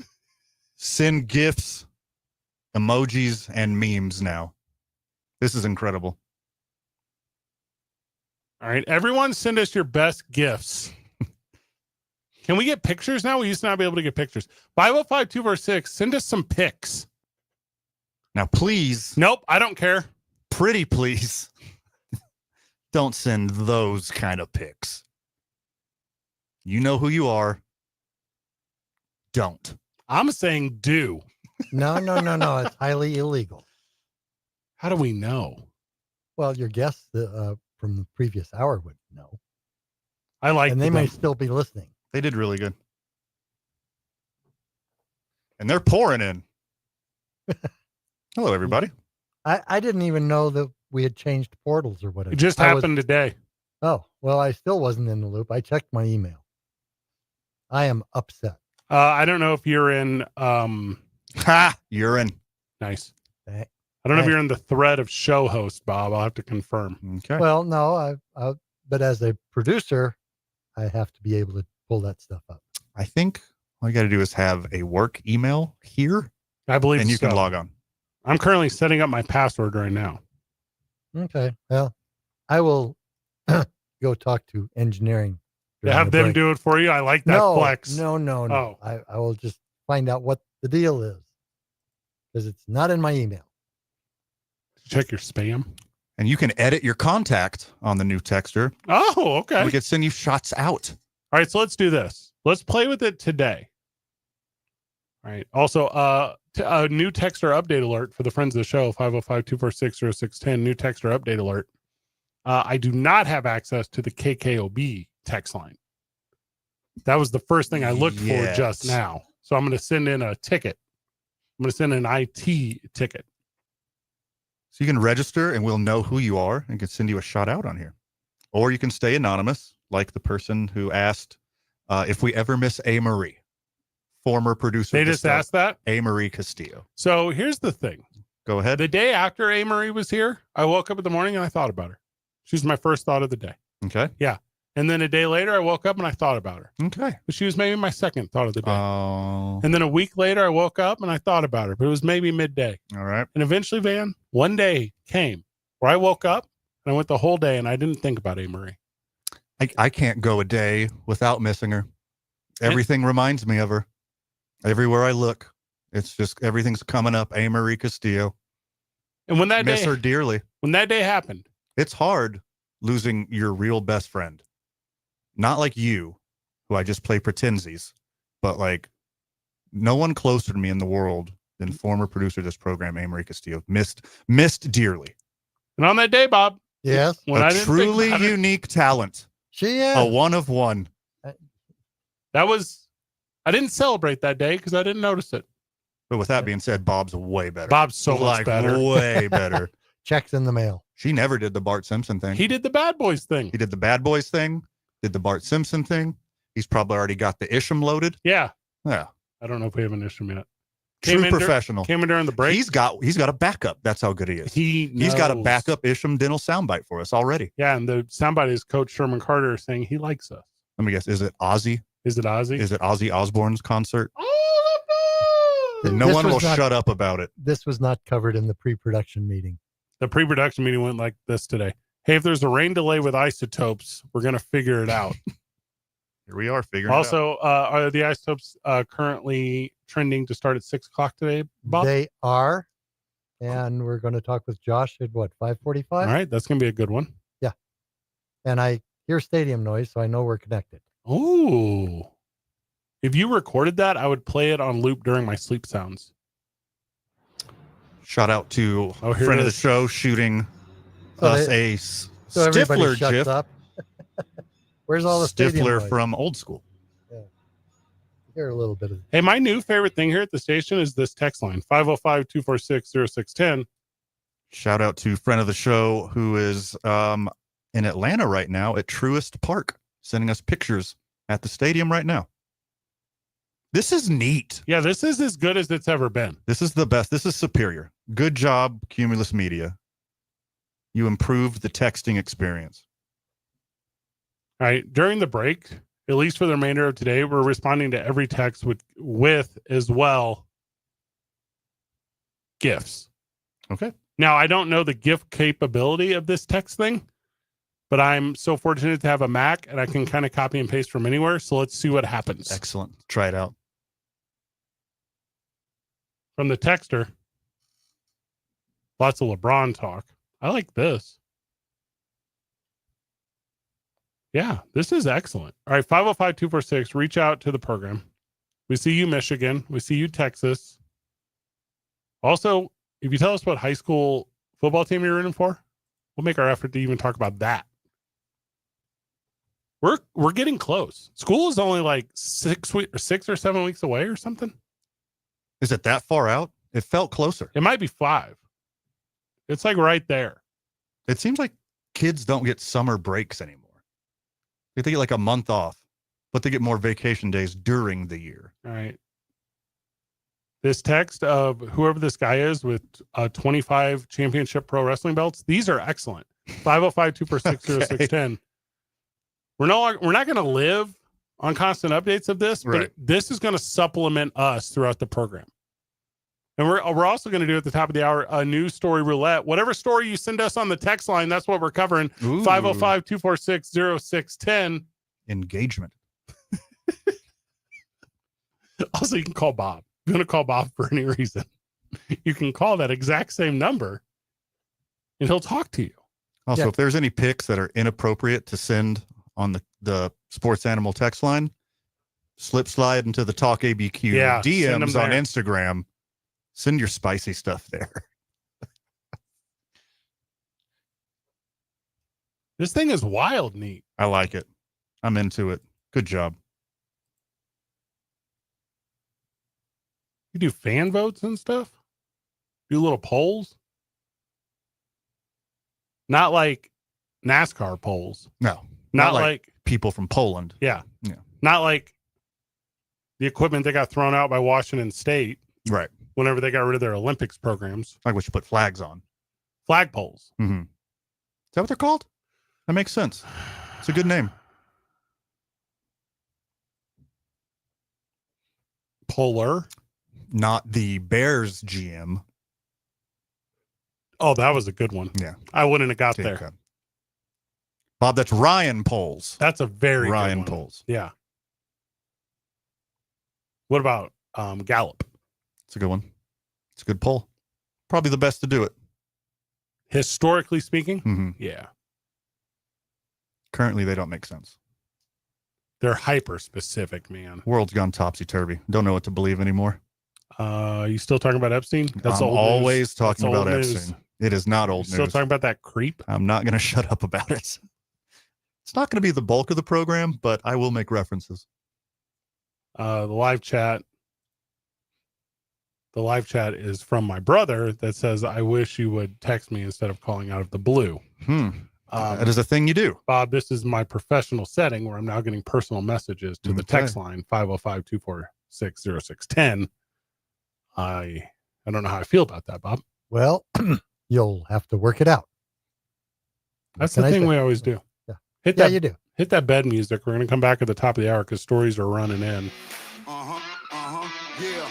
send gifts, emojis, and memes now. This is incredible. All right. Everyone send us your best gifts. Can we get pictures now? We used to not be able to get pictures. 505-246, send us some pics. Now, please, Nope, I don't care. pretty please, don't send those kind of pics. You know who you are. Don't. I'm saying do. No. It's highly illegal. How do we know? Well, your guests from the previous hour would know, I like and they them. may still be listening. They did really good. And they're pouring in. Hello, everybody. I didn't even know that we had changed portals or whatever. It just happened today. Oh, well, I still wasn't in the loop. I checked my email. I am upset. I don't know if you're in. Ha! You're in. Nice. Eh, I don't know if Thanks. you're in the thread of show host, Bob. I'll have to confirm. Okay. Well, no, but as a producer, I have to be able to pull that stuff up. I think all you got to do is have a work email here, I believe and you so. can log on. I'm currently setting up my password right now. Okay. Well, I will go talk to engineering. To during have the them break. do it for you. I like that No, flex. no. Oh. I will just find out what the deal is because it's not in my email. Check your spam. And you can edit your contact on the new texter. Oh, okay. We could send you shots out. All right, so let's do this. Let's play with it today. All right. Also, a new texter update alert for the friends of the show, 505-246-0610, new texter update alert. I do not have access to the KKOB text line. That was the first thing I looked for Yes. just now. So I'm going to send in a ticket. I'm going to send an IT ticket. So you can register and we'll know who you are and can send you a shout out on here. Or you can stay anonymous, like the person who asked if we ever miss A. Marie, former producer. They of the just show, asked that. A. Marie Castillo. So here's the thing. Go ahead. The day after A. Marie was here, I woke up in the morning and I thought about her. She was my first thought of the day. Okay. And then a day later, I woke up and I thought about her. Okay. But she was maybe my second thought of the day. Oh, And then a week later, I woke up and I thought about her, but it was maybe midday. all right. And eventually, Van, one day came where I woke up and I went the whole day and I didn't think about A. Marie. I can't go a day without missing her. Everything reminds me of her. Everywhere I look, it's just everything's coming up. A. Marie Castillo. And when that Miss day, her dearly. when that day happened, It's hard losing your real best friend. Not like you, who I just play pretensies, but like no one closer to me in the world than former producer of this program, A. Marie Castillo. Missed dearly. and on that day, Bob, Yes, when A I didn't truly think about it, unique talent. she is. A one of one. that was, I didn't celebrate that day because I didn't notice it. But with that being said, Bob's way better. Bob's so much like better. way better. checks in the mail. She never did the Bart Simpson thing. He did the Bad Boys thing. He did the Bad Boys thing, did the Bart Simpson thing. He's probably already got the Isham loaded. Yeah. Yeah. I don't know if we have an instrument yet. True professional. Came in during the break. He's got a backup. That's how good he is. He's got a backup Isham dental soundbite for us already. Yeah, and the soundbite is Coach Sherman Carter saying he likes us. Let me guess. Is it Ozzy? Is it Ozzy? Is it Ozzy Osbourne's concert? Th- No this one was will not- shut up about it. This was not covered in the pre-production meeting. The pre-production meeting went like this today. Hey, if there's a rain delay with isotopes, we're going to figure it out. Here we are figuring it out. Also, are the isotopes currently trending to start at 6 o'clock today, Bob? They are, and we're going to talk with Josh at what, 5:45? All right, that's going to be a good one. And I hear stadium noise, so I know we're connected. Oh, if you recorded that, I would play it on loop during my sleep sounds. Shout out to Oh, here friend it of the is. show shooting So us they- a So everybody Stifler shuts GIF. up. Where's all the stadium Stifler noise? from old school. Hear a little bit of Hey, my new favorite thing here at the station is this text line, 505-246-0610. Shout out to friend of the show who is in Atlanta right now at Truist Park, sending us pictures at the stadium right now. This is neat. Yeah, this is as good as it's ever been. This is the best. This is superior. Good job, Cumulus Media. You improved the texting experience. All right. During the break, at least for the remainder of today, we're responding to every text with as well gifts. Okay. Now, I don't know the gift capability of this text thing, but I'm so fortunate to have a Mac and I can kind of copy and paste from anywhere. So let's see what happens. Excellent. Try it out. From the texter, lots of LeBron talk. I like this. Yeah, this is excellent. All right, 505-246, reach out to the program. We see you, Michigan. We see you, Texas. Also, if you tell us what high school football team you're rooting for, we'll make our effort to even talk about that. We're getting close. School is only like 6 or 7 weeks away or something. Is it that far out? It felt closer. It might be 5. It's like right there. It seems like kids don't get summer breaks anymore. They get like a month off, but they get more vacation days during the year. All right. This text of whoever this guy is with 25 championship pro wrestling belts, these are excellent. 505-246-0610. We're not going to live on constant updates of this, but Right. this is going to supplement us throughout the program. And we're also going to do at the top of the hour a news story roulette. Whatever story you send us on the text line, that's what we're covering. Ooh. 505-246-0610. Engagement. Also, you can call Bob. If you want to call Bob for any reason, you can call that exact same number and he'll talk to you. Also, Yeah. if there's any pics that are inappropriate to send on the sports animal text line, slide into the Talk ABQ Yeah, send 'em DMs on there. Instagram. Send your spicy stuff there. This thing is wild neat. I like it. I'm into it. Good job. You do fan votes and stuff? Do little polls? Not like NASCAR polls. No, Not like people from Poland. yeah. Yeah. Not like the equipment that got thrown out by Washington State Right. whenever they got rid of their Olympics programs. Like what you put flags on. Flag polls. Mm-hmm. Is that what they're called? That makes sense. It's a good name. Polar. Not the Bears GM. Oh, that was a good one. Yeah. I wouldn't have got Take there. that. Bob, that's Ryan Poles. That's a very Ryan good one. Poles. Yeah. What about Gallup? It's a good one. It's a good poll. Probably the best to do it. Historically speaking, Mm-hmm. yeah. Currently, they don't make sense. They're hyper specific, man. World's gone topsy-turvy. Don't know what to believe anymore. You still talking about Epstein? That's I'm old always news. talking That's about old news. Epstein. It is not old Still news. talking about that creep? I'm not going to shut up about it. It's not going to be the bulk of the program, but I will make references. The live chat. The live chat is from my brother that says, I wish you would text me instead of calling out of the blue. That is a thing you do. Bob, this is my professional setting where I'm now getting personal messages to the text line 505-246-0610. I don't know how I feel about that, Bob. Well, you'll have to work it out. That's the thing we always do. Yeah. Hit that, you do. Hit that bed music. We're going to come back at the top of the hour because stories are running in. Yeah.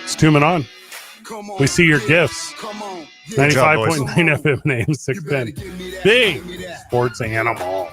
It's tuning on. We see your gifts. 95.9 FM and AM 610. Big sports animal.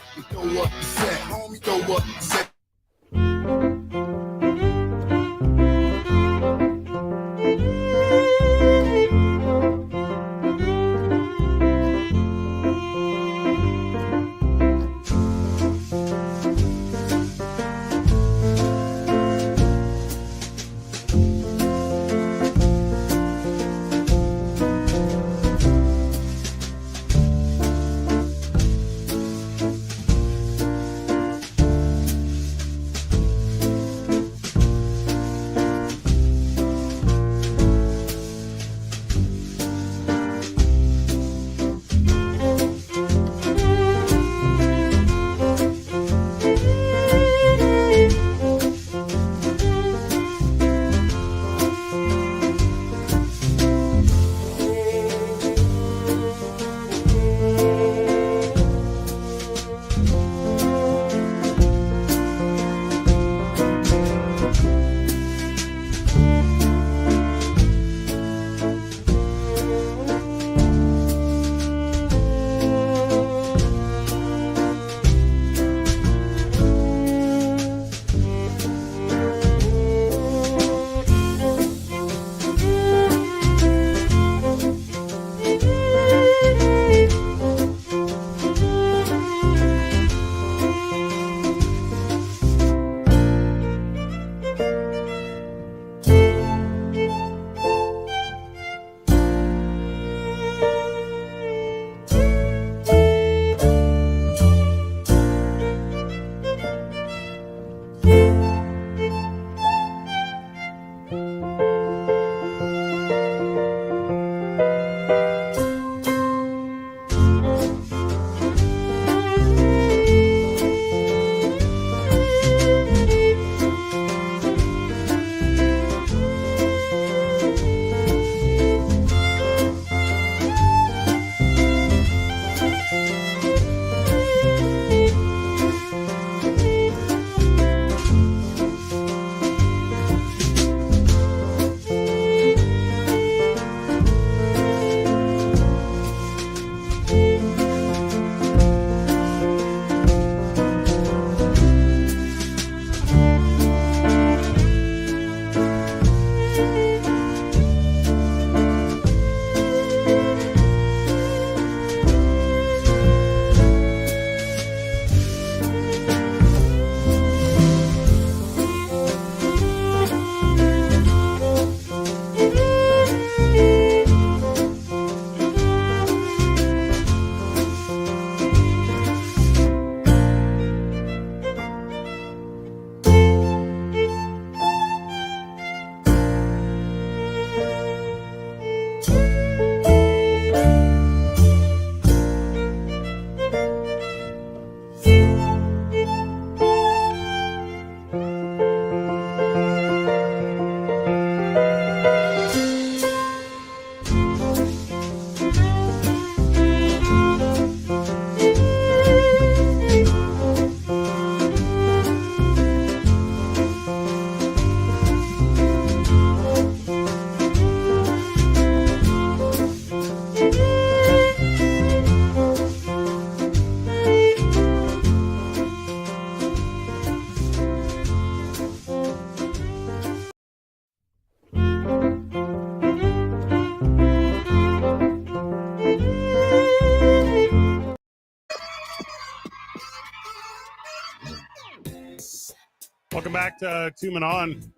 Welcome back to Two Men On.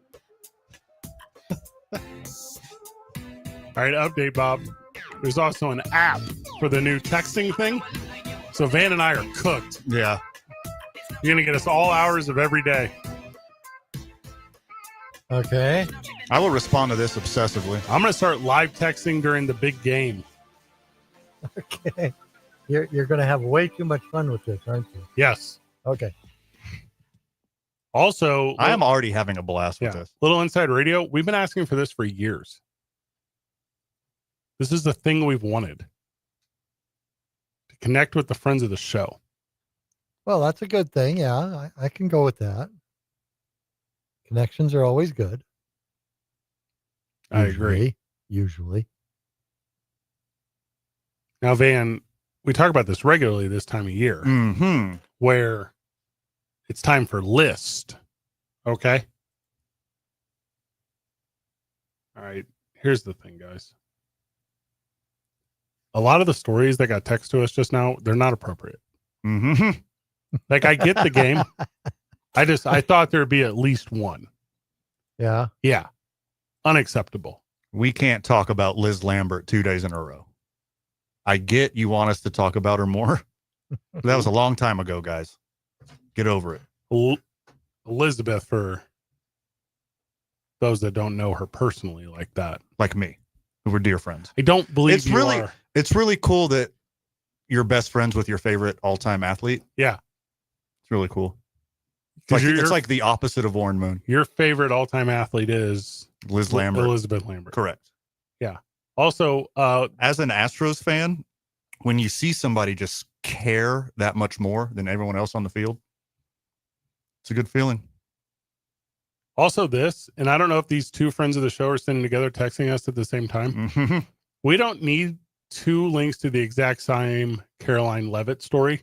All right, update, Bob. There's also an app for the new texting thing. So Van and I are cooked. Yeah. You're going to get us all hours of every day. Okay. I will respond to this obsessively. I'm going to start live texting during the big game. Okay. You're going to have way too much fun with this, aren't you? Yes. Okay. Also, I am already having a blast with this. Little Inside Radio. We've been asking for this for years. This is the thing we've wanted. To connect with the friends of the show. Well, that's a good thing. Yeah, I can go with that. Connections are always good. I agree. Usually. Now, Van, we talk about this regularly this time of year, where it's time for list. Okay. All right. Here's the thing, guys. A lot of the stories that got text to us just now, they're not appropriate. Like, I get the game. I thought there'd be at least one. Yeah. Yeah. Unacceptable. We can't talk about Liz Lambert 2 days in a row. I get you want us to talk about her more. But that was a long time ago, guys. Get over it. Elizabeth, for those that don't know her personally like that. Like me, who were dear friends. I don't believe you are. It's really cool that you're best friends with your favorite all-time athlete. Yeah. It's really cool. It's like the opposite of Warren Moon. Your favorite all-time athlete is Liz Lambert. Elizabeth Lambert. Correct. Yeah. Also, as an Astros fan, when you see somebody just care that much more than everyone else on the field, it's a good feeling. Also this, and I don't know if these two friends of the show are sitting together texting us at the same time. We don't need 2 links to the exact same Caroline Levitt story.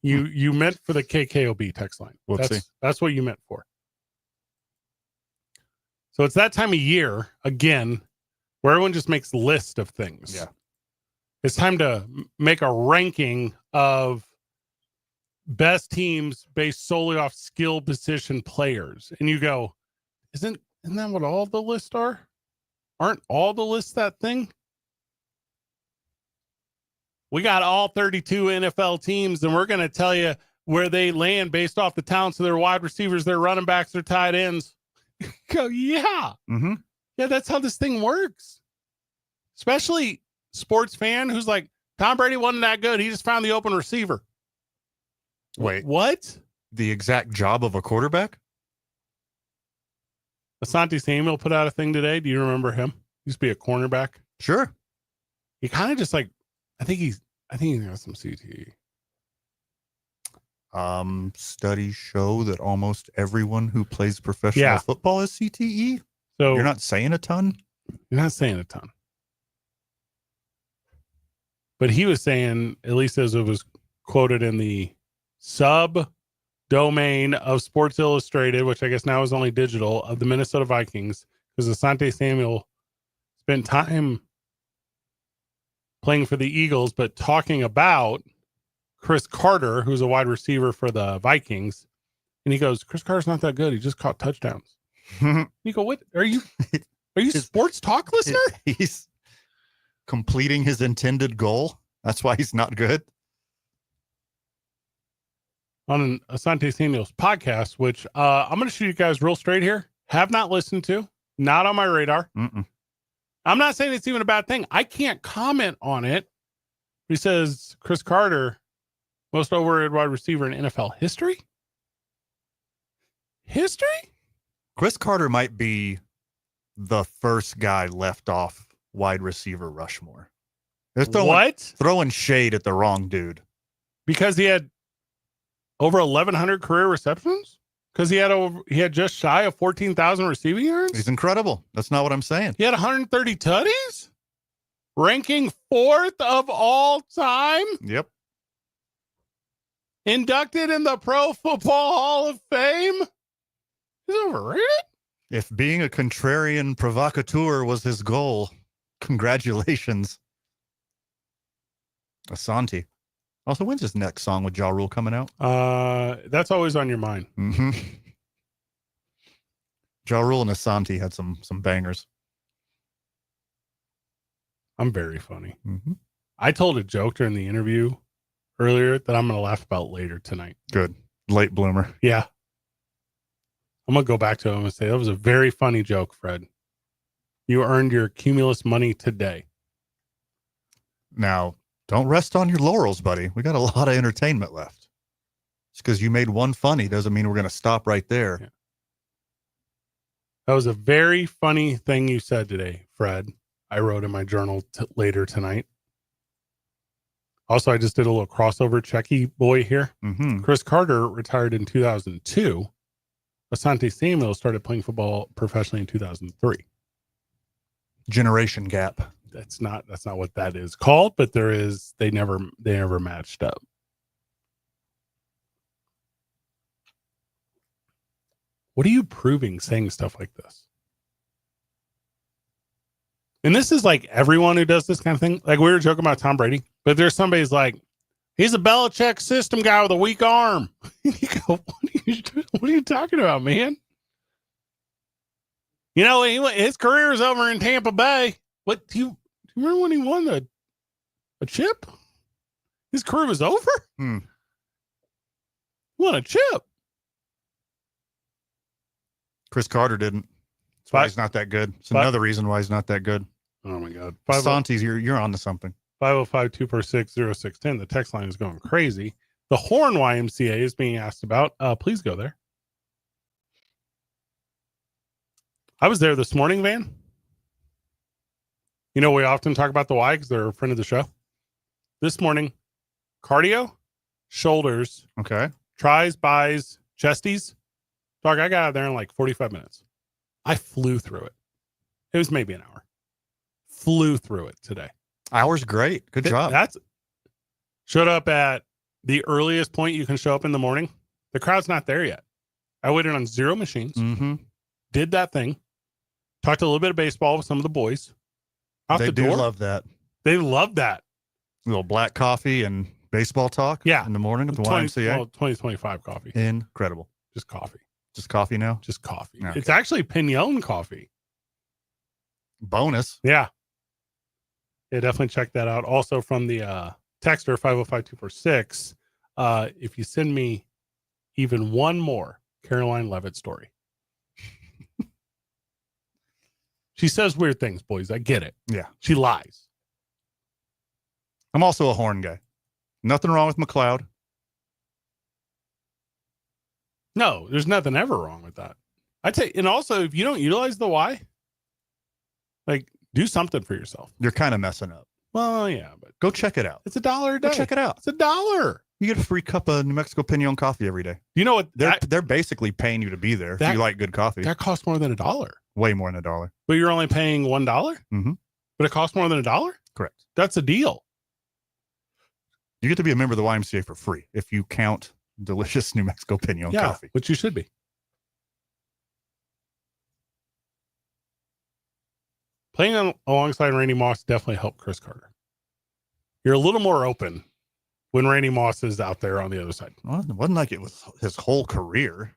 You meant for the KKOB text line. That's what you meant for. So it's that time of year again where everyone just makes a list of things. Yeah. It's time to make a ranking of best teams based solely off skill position players. And you go, isn't that what all the lists are? Aren't all the lists that thing? We got all 32 NFL teams, and we're going to tell you where they land based off the talents of their wide receivers, their running backs, their tight ends. Go, yeah. Yeah, that's how this thing works. Especially sports fan who's like, Tom Brady wasn't that good. He just found the open receiver. Wait. What? The exact job of a quarterback? Asante Samuel put out a thing today. Do you remember him? He used to be a cornerback. Sure. He kind of just like, I think he has some CTE. Studies show that almost everyone who plays professional football is CTE. So you're not saying a ton? You're not saying a ton. But he was saying, at least as it was quoted in the sub domain of Sports Illustrated, which I guess now is only digital, of the Minnesota Vikings, because Asante Samuel spent time playing for the Eagles, but talking about Chris Carter, who's a wide receiver for the Vikings. And he goes, Chris Carter's not that good. He just caught touchdowns. You go, what are you sports talk listener? He's completing his intended goal. That's why he's not good. On Asante Samuel's podcast, which I'm going to shoot you guys real straight here. Have not listened to, not on my radar. I'm not saying it's even a bad thing. I can't comment on it. He says Chris Carter, most overrated wide receiver in NFL history. Chris Carter might be the first guy left off wide receiver Rushmore. They're throwing shade at the wrong dude. Because he had over 1,100 career receptions? Because he had just shy of 14,000 receiving yards? He's incredible. That's not what I'm saying. He had 130 tutties? Ranking 4th of all time? Yep. Inducted in the Pro Football Hall of Fame? He's overrated? If being a contrarian provocateur was his goal, congratulations. Asante. Also, when's his next song with Ja Rule coming out? That's always on your mind. Ja Rule and Asante had some bangers. I'm very funny. I told a joke during the interview earlier that I'm going to laugh about later tonight. Good. Late bloomer. Yeah. I'm going to go back to him and say, that was a very funny joke, Fred. You earned your Cumulus money today. Now, don't rest on your laurels, buddy. We got a lot of entertainment left. Just because you made one funny doesn't mean we're going to stop right there. Yeah. That was a very funny thing you said today, Fred. I wrote in my journal later tonight. Also, I just did a little crossover checky boy here. Mm-hmm. Chris Carter retired in 2002. Asante Samuel started playing football professionally in 2003. Generation gap. That's not what that is called, but there is. They never matched up. What are you proving saying stuff like this? And this is like everyone who does this kind of thing. Like we were joking about Tom Brady, but there's somebody's like, he's a Belichick system guy with a weak arm. You go, what are you talking about, man? You know, his career is over in Tampa Bay. What do you remember when he won a chip? His career was over. He won a chip. Chris Carter didn't. That's why he's not that good. It's another reason why he's not that good. Oh my God. Santis, you're on to something. 505-246-0610. The text line is going crazy. The Horn YMCA is being asked about. Please go there. I was there this morning, Van. You know, we often talk about the Y because they're a friend of the show. This morning, cardio, shoulders, okay, tries, buys, chesties. Dog, I got out there in like 45 minutes. I flew through it. It was maybe an hour. Flew through it today. Hour's great. Good job. Showed up at the earliest point you can show up in the morning. The crowd's not there yet. I waited on 0 machines. Mm-hmm. Did that thing. Talked a little bit of baseball with some of the boys. They do love that. They love that. A little black coffee and baseball talk. Yeah. In the morning at the YMCA. 2025 coffee. Incredible. Just coffee. Just coffee now? Just coffee. Okay. It's actually Pinon coffee. Bonus. Yeah. Yeah, definitely check that out. Also from the texter 505-246, if you send me even one more Caroline Levitt story. She says weird things, boys. I get it. Yeah. She lies. I'm also a Horn guy. Nothing wrong with McLeod. No, there's nothing ever wrong with that. I tell you, and also if you don't utilize the Y, like do something for yourself. You're kind of messing up. Well, yeah, but go check it out. It's $1 a day. Go check it out. It's $1. You get a free cup of New Mexico Pinon coffee every day. You know what? They're basically paying you to be there if you like good coffee. That costs more than $1. Way more than $1. But you're only paying $1? Mm-hmm. But it costs more than $1? Correct. That's a deal. You get to be a member of the YMCA for free if you count delicious New Mexico Pinon coffee. Which you should be. Playing alongside Randy Moss definitely helped Chris Carter. You're a little more open when Randy Moss is out there on the other side. Well, it wasn't like it was his whole career.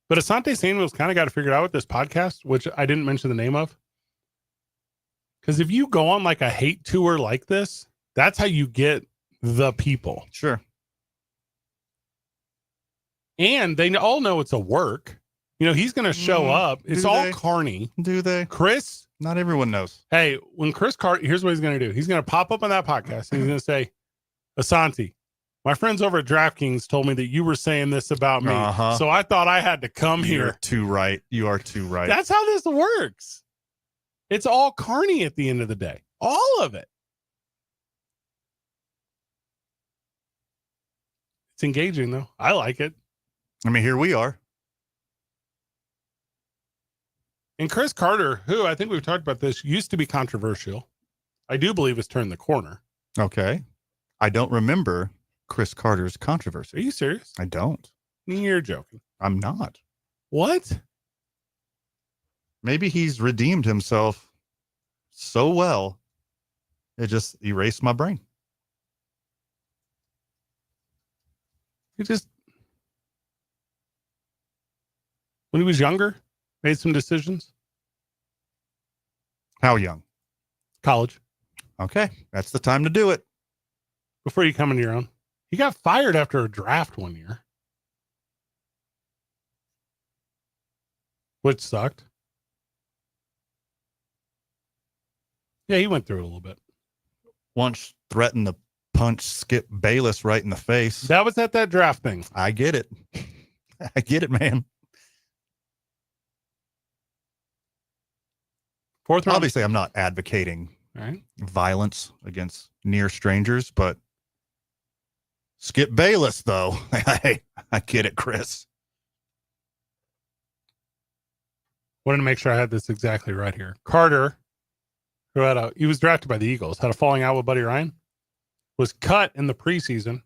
But Asante Samuel's kind of got to figure it out with this podcast, which I didn't mention the name of. Because if you go on like a hate tour like this, that's how you get the people. Sure. And they all know it's a work. You know, he's going to show up. It's all carny. Do they? Chris? Not everyone knows. Hey, when Chris Carter, here's what he's going to do. He's going to pop up on that podcast and he's going to say, Asante, my friends over at DraftKings told me that you were saying this about me. Uh-huh. So I thought I had to come here. You're too right. You are too right. That's how this works. It's all carny at the end of the day. All of it. It's engaging, though. I like it. I mean, here we are. And Chris Carter, who I think we've talked about this, used to be controversial. I do believe has turned the corner. Okay. I don't remember Chris Carter's controversy. Are you serious? I don't. You're joking. I'm not. What? Maybe he's redeemed himself so well, it just erased my brain. He just, when he was younger, made some decisions. How young? College. Okay. That's the time to do it. Before you come into your own. He got fired after a draft one year. which sucked. Yeah, he went through it a little bit. Once threatened to punch Skip Bayless right in the face. That was at that draft thing. I get it. I get it, man. Fourth round. Obviously, I'm not advocating violence against near strangers, but Skip Bayless, though. Hey, I get it, Chris. Wanted to make sure I had this exactly right here. Carter, he was drafted by the Eagles, had a falling out with Buddy Ryan, was cut in the preseason.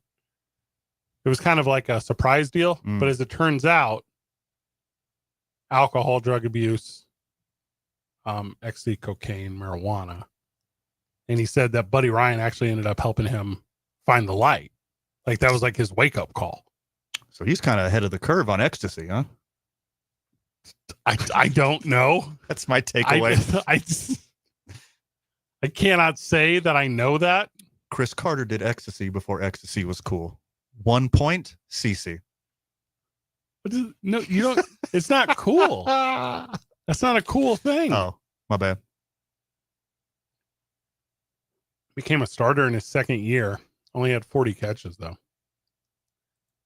It was kind of like a surprise deal, but as it turns out, alcohol, drug abuse, ecstasy, cocaine, marijuana. And he said that Buddy Ryan actually ended up helping him find the light. Like that was like his wake-up call. So he's kind of ahead of the curve on ecstasy, huh? I don't know. That's my takeaway. I cannot say that I know that. Chris Carter did ecstasy before ecstasy was cool. 1 point, CC. No, you don't. It's not cool. That's not a cool thing. Oh, my bad. Became a starter in his second year. Only had 40 catches, though.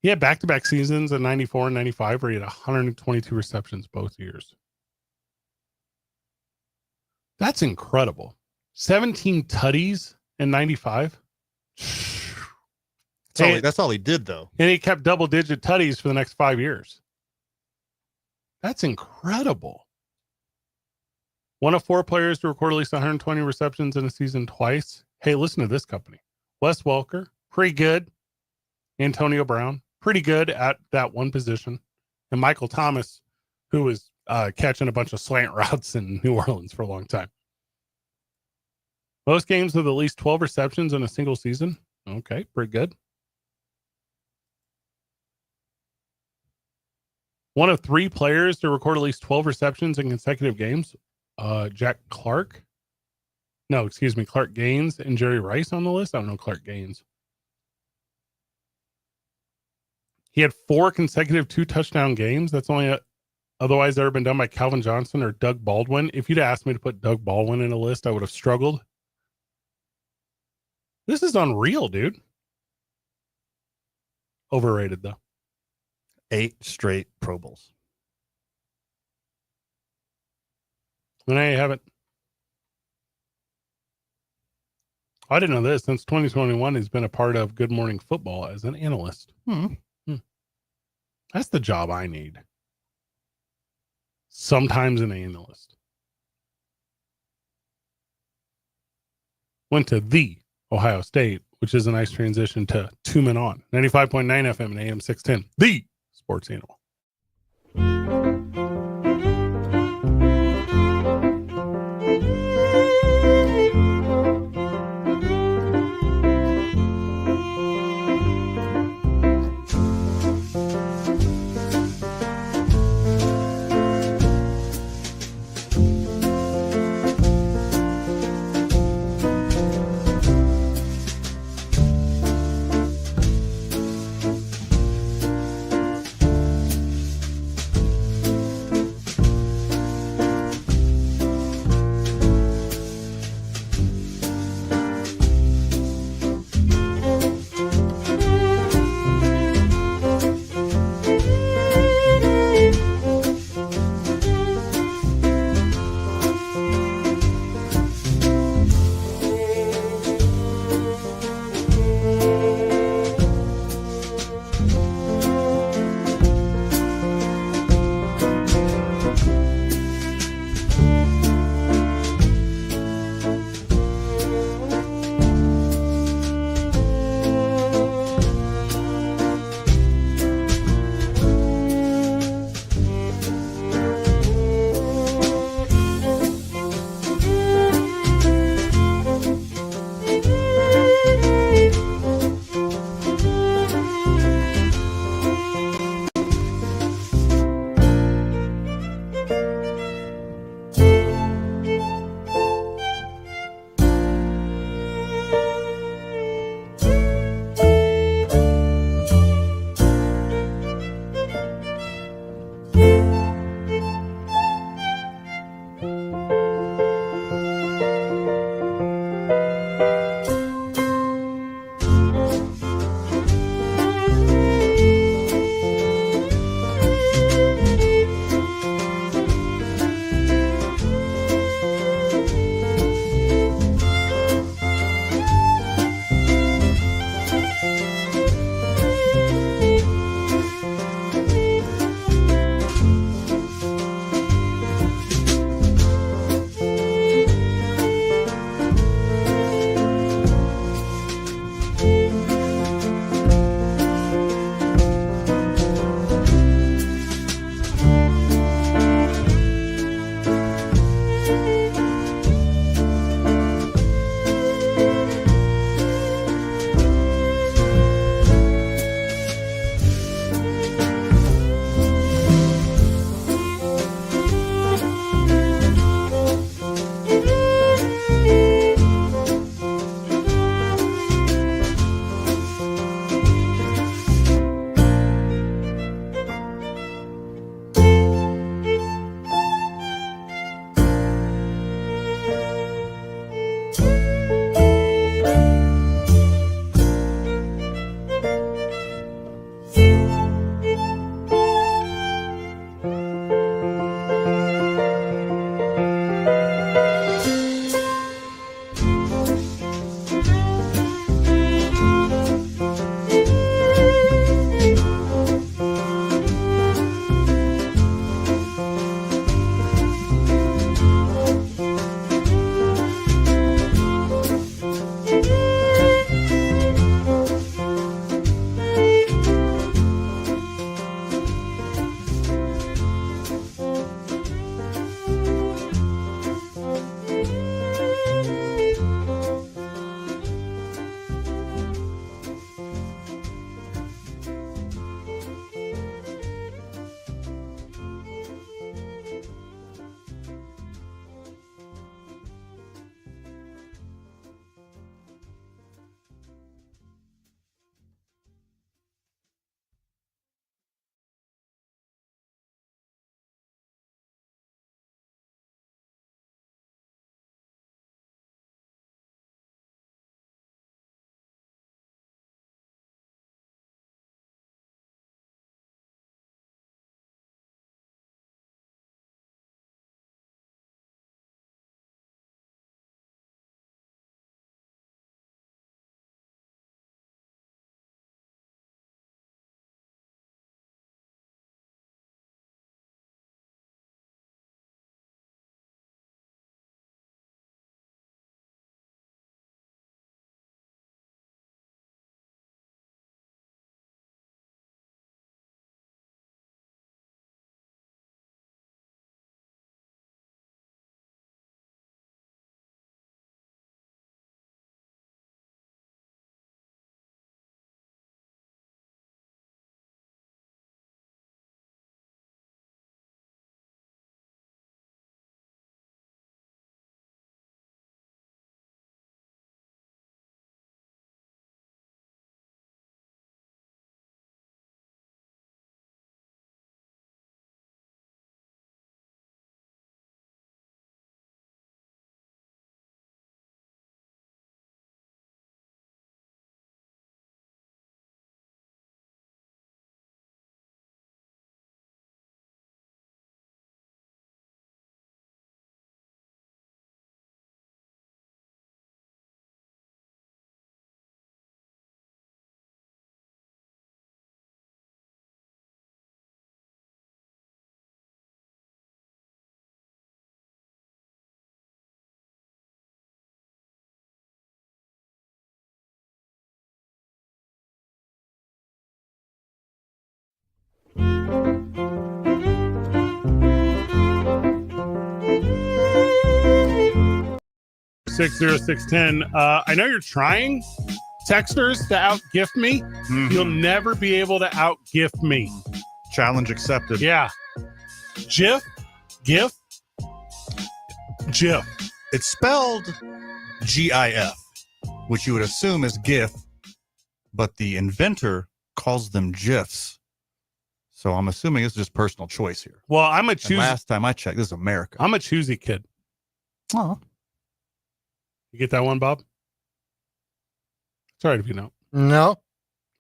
He had back-to-back seasons in 94 and 95 where he had 122 receptions both years. That's incredible. 17 tutties in 95. That's all he did, though. And he kept double-digit tutties for the next 5 years. That's incredible. One of 4 players to record at least 120 receptions in a season twice. Hey, listen to this company. Wes Welker, pretty good. Antonio Brown, pretty good at that one position. And Michael Thomas, who was catching a bunch of slant routes in New Orleans for a long time. Most games with at least 12 receptions in a single season. Okay, pretty good. One of 3 players to record at least 12 receptions in consecutive games. Clark Gaines and Jerry Rice on the list. I don't know Clark Gaines. He had 4 consecutive 2-touchdown games. That's only otherwise ever been done by Calvin Johnson or Doug Baldwin. If you'd asked me to put Doug Baldwin in a list, I would have struggled. This is unreal, dude. Overrated, though. 8 straight Pro Bowls. And there you have it. I didn't know this. Since 2021, he's been a part of Good Morning Football as an analyst. That's the job I need. Sometimes an analyst. Went to the Ohio State, which is a nice transition to 2 Men On. 95.9 FM and AM 610. The Sports Animal. 60610. I know you're trying, texters, to out-gift me. Mhm. You'll never be able to out-gift me. Challenge accepted. Yeah. GIF? GIF? GIF. It's spelled GIF, which you would assume is GIF, but the inventor calls them GIFs. So I'm assuming it's just personal choice here. Well, I'm a And choosy. last time I checked, this is America. I'm a choosy kid. Oh, You get that one, Bob? Sorry if you know. No.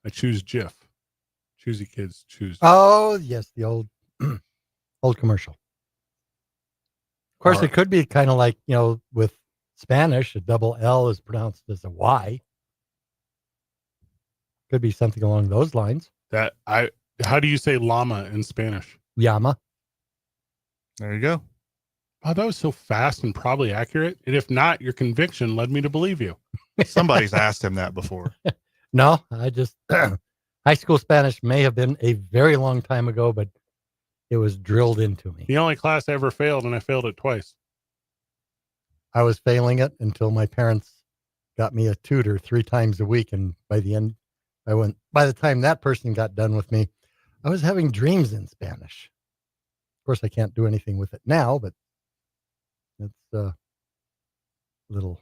I choose GIF. Choosy kids choose. Oh, yes, the old old commercial. Of course, All right. it could be kind of like, with Spanish, a double L is pronounced as a Y. Could be something along those lines. How do you say llama in Spanish? Llama. there you go. Oh, that was so fast and probably accurate. And if not, your conviction led me to believe you. Somebody's asked him that before. No, I just high school Spanish may have been a very long time ago, but it was drilled into me. The only class I ever failed, and I failed it twice. I was failing it until my parents got me a tutor 3 times a week, and by the end, by the time that person got done with me, I was having dreams in Spanish. Of course, I can't do anything with it now, but it's a little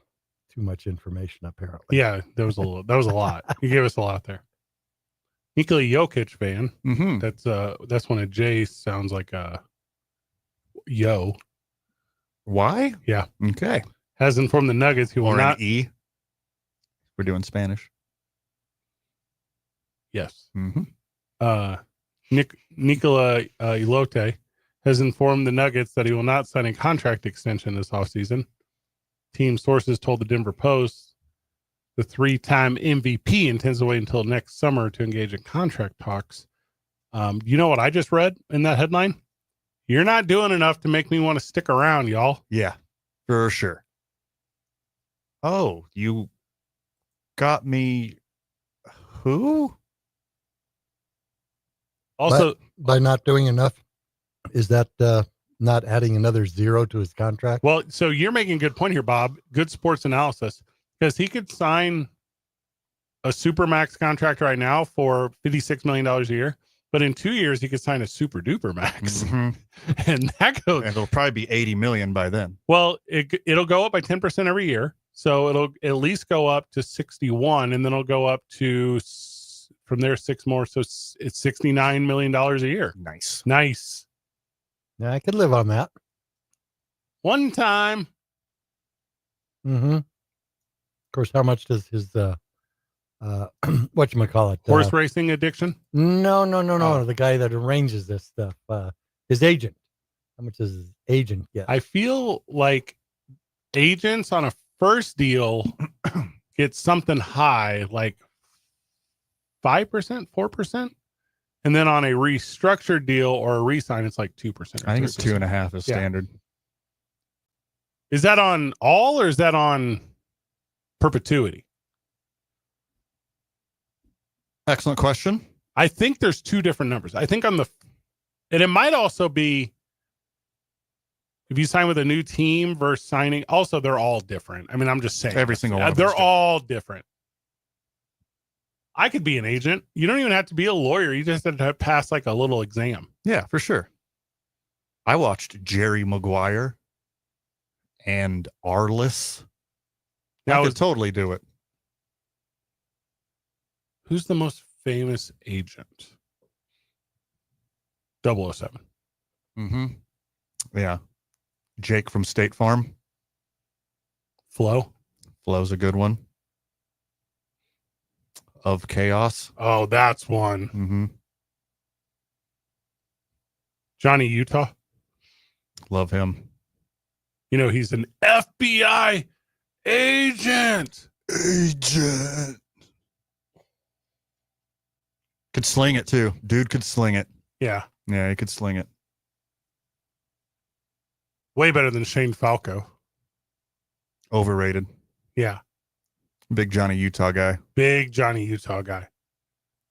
too much information, apparently. Yeah, that was a lot. You gave us a lot there. Nikola Jokic fan. Mm-hmm. That's when a J sounds like a yo. Why? Yeah. Okay. Has informed the Nuggets he will Or not. an E. We're doing Spanish. Yes. Mm-hmm. Nikola Elote has informed the Nuggets that he will not sign a contract extension this offseason. Team sources told the Denver Post the 3-time MVP intends to wait until next summer to engage in contract talks. You know what I just read in that headline? You're not doing enough to make me want to stick around, y'all. Yeah, for sure. Oh, you got me. Who? Also, By not doing enough, is that not adding another 0 to his contract? well, so you're making a good point here, Bob. Good sports analysis, because he could sign a supermax contract right now for $56 million a year, but in 2 years he could sign a super duper max, Mhm. and that goes. And it'll probably be 80 million by then. Well, it'll go up by 10% every year, so it'll at least go up to 61, and then it'll go up to from there 6 more, so it's $69 million a year. Nice. Yeah, I could live on that. One time. Mm-hmm. Of course, how much does his whatchamacallit? Horse racing addiction? No. Oh. The guy that arranges this stuff. His agent. How much does his agent get? I feel like agents on a first deal get something high, like 5%, 4%. And then on a restructured deal or a re-sign, it's like 2%. I think it's 2.5 is Yeah. standard. Is that on all or is that on perpetuity? Excellent question. I think there's 2 different numbers. I think and it might also be if you sign with a new team versus signing. Also, they're all different. I mean, I'm just saying Every single one of them they're is different. all different. I could be an agent. You don't even have to be a lawyer. You just have to pass like a little exam. Yeah, for sure. I watched Jerry Maguire and Arliss. I could totally do it. Who's the most famous agent? 007. Mm-hmm. Yeah. Jake from State Farm. Flo. Flo's a good one. Of Chaos. Oh, that's one. Mm-hmm. Johnny Utah. Love him. You know, he's an FBI agent. Could sling it too. Dude could sling it. Yeah. Yeah, he could sling it. Way better than Shane Falco. Overrated. Yeah. Big Johnny Utah guy. Big Johnny Utah guy.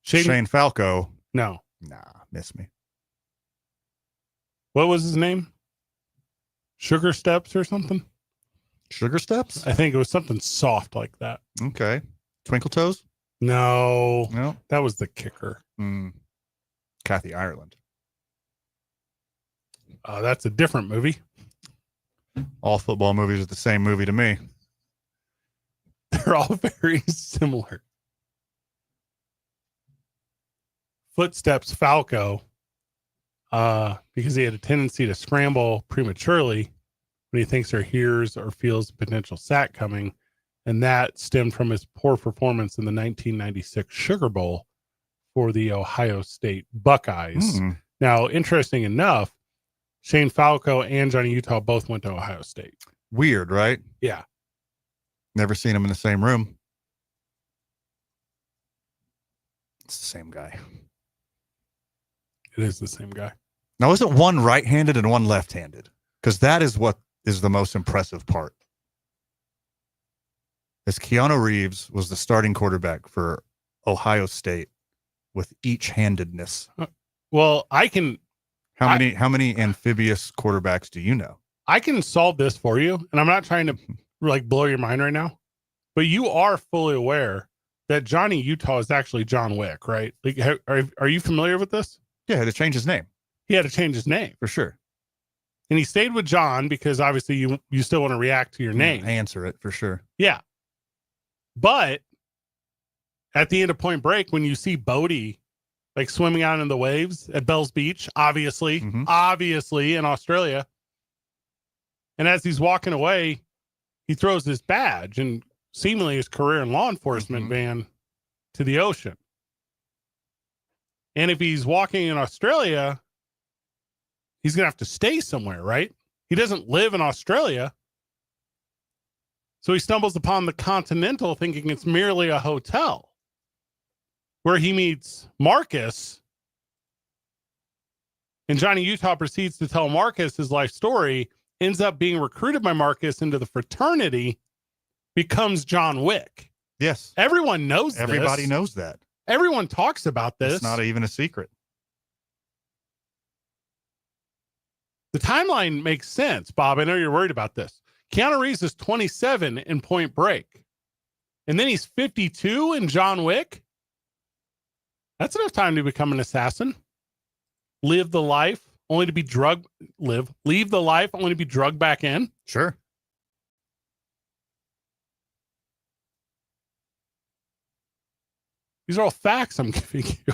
Shane Falco. No. Nah, miss me. What was his name? Sugar Steps or something? Sugar Steps? I think it was something soft like that. Okay. Twinkle Toes? No, No. that was the kicker. Kathy Ireland. That's a different movie. All football movies are the same movie to me. They're all very similar. Footsteps Falco, because he had a tendency to scramble prematurely when he thinks or hears or feels a potential sack coming. And that stemmed from his poor performance in the 1996 Sugar Bowl for the Ohio State Buckeyes. Now, interesting enough, Shane Falco and Johnny Utah both went to Ohio State. Weird, right? Yeah. Never seen them in the same room. It's the same guy. It is the same guy. Now, isn't one right-handed and one left-handed? Because that is what is the most impressive part. As Keanu Reeves was the starting quarterback for Ohio State with each-handedness. Well, I can... How many amphibious quarterbacks do you know? I can solve this for you, and I'm not trying to like blow your mind right now, but you are fully aware that Johnny Utah is actually John Wick, right? Like, are you familiar with this? Yeah, he had to change his name. He had to change his name for sure, and he stayed with John because obviously you still want to react to your name, answer it for sure. Yeah, but at the end of Point Break, when you see Bodie like swimming out in the waves at Bells Beach, obviously in Australia. And as he's walking away, he throws his badge and seemingly his career in law enforcement van to the ocean. And if he's walking in Australia, he's going to have to stay somewhere, right? He doesn't live in Australia. So he stumbles upon the Continental thinking it's merely a hotel, where he meets Marcus, and Johnny Utah proceeds to tell Marcus his life story, ends up being recruited by Marcus into the fraternity, becomes John Wick. Yes. Everyone knows this. Everybody knows that. Everyone talks about this. It's not even a secret. The timeline makes sense, Bob. I know you're worried about this. Keanu Reeves is 27 in Point Break, and then he's 52 in John Wick. That's enough time to become an assassin. Live the life only to be drugged. Leave the life only to be drugged back in. Sure. These are all facts I'm giving you.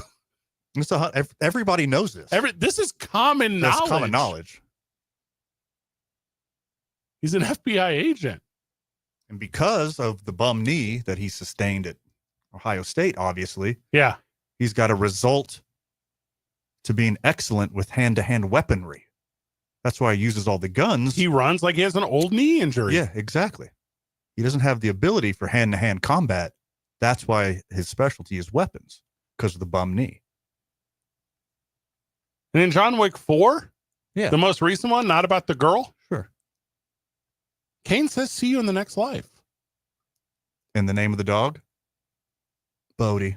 Everybody knows this. This is common knowledge. That's common knowledge. He's an FBI agent. And because of the bum knee that he sustained at Ohio State, obviously. Yeah. He's got a result to being excellent with hand-to-hand weaponry. That's why he uses all the guns. He runs like he has an old knee injury. Yeah, exactly. He doesn't have the ability for hand-to-hand combat. That's why his specialty is weapons, because of the bum knee. And in John Wick 4, yeah, the most recent one, not about the girl. Sure. Kane says, see you in the next life. And the name of the dog? Bodie.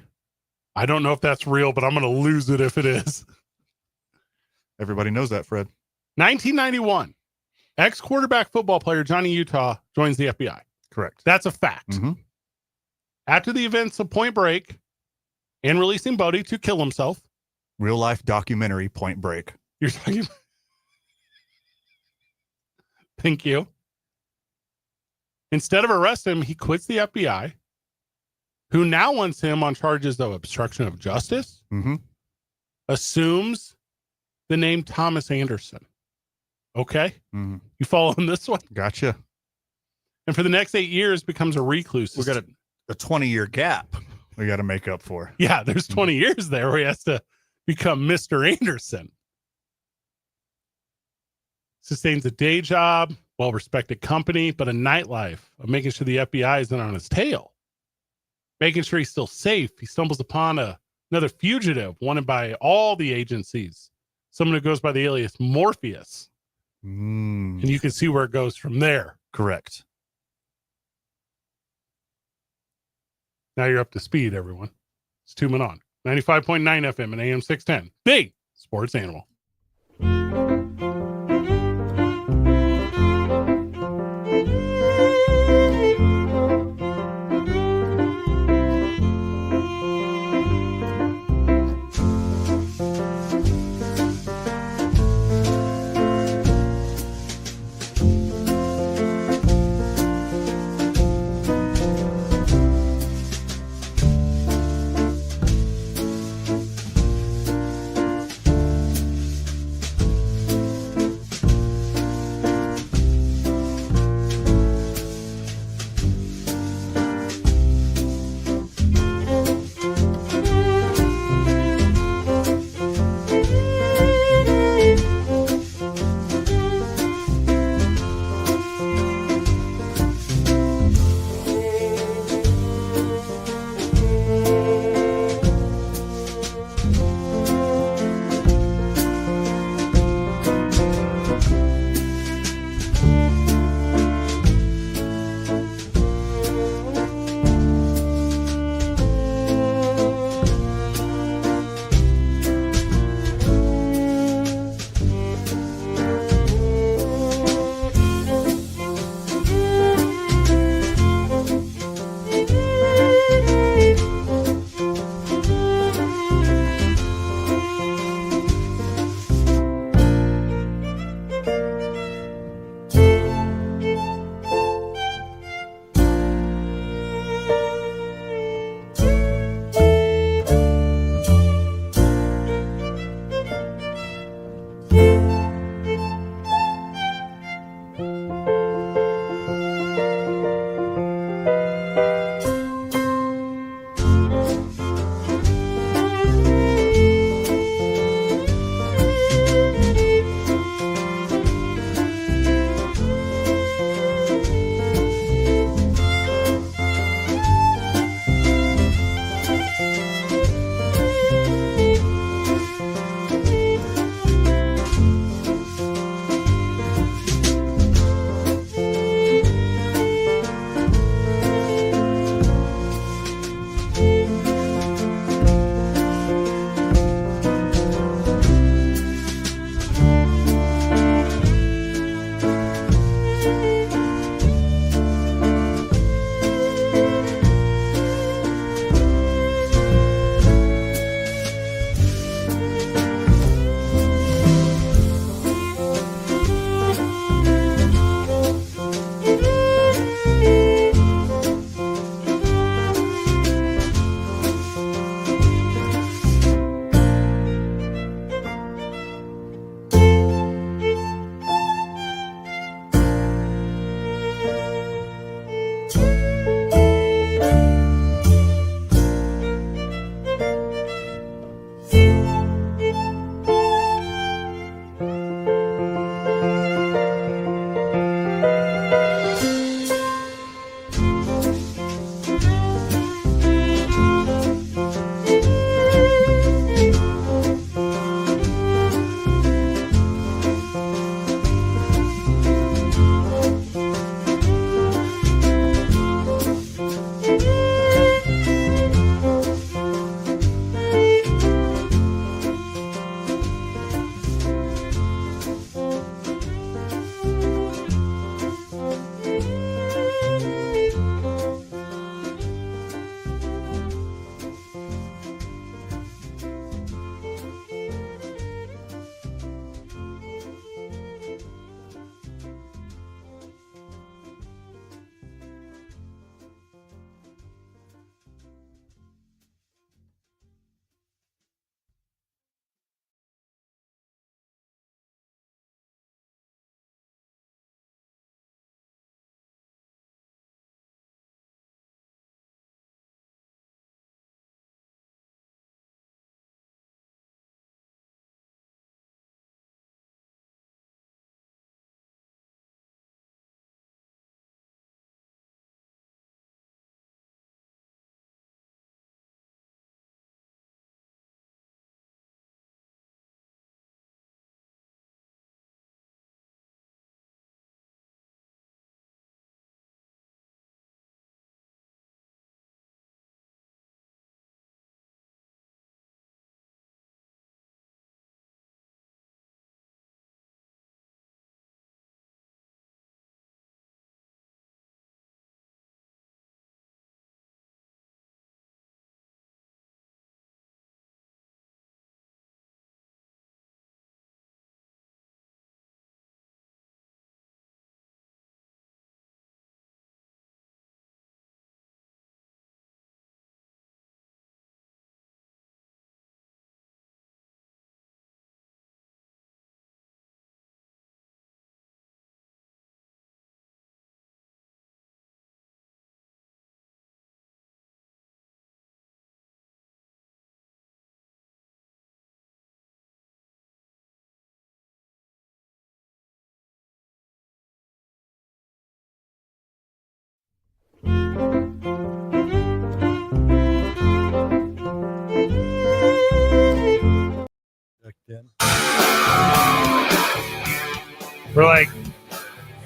I don't know if that's real, but I'm going to lose it if it is. Everybody knows that, Fred. 1991, ex-quarterback football player Johnny Utah joins the FBI. Correct. That's a fact. After the events of Point Break and releasing Bodie to kill himself. Real-life documentary, Point Break. You're talking. Thank you. Instead of arresting him, he quits the FBI, who now wants him on charges of obstruction of justice, assumes the name Thomas Anderson. Okay? You following this one? Gotcha. And for the next 8 years becomes a recluse. We got a 20-year gap we got to make up for. Yeah, there's 20 years there where he has to become Mr. Anderson. Sustains a day job, well-respected company, but a nightlife of making sure the FBI isn't on his tail. Making sure he's still safe. He stumbles upon another fugitive wanted by all the agencies. Someone who goes by the alias Morpheus. And you can see where it goes from there. Correct. Now you're up to speed, everyone. It's 2 Men On. 95.9 FM and AM 610. The Sports Animal.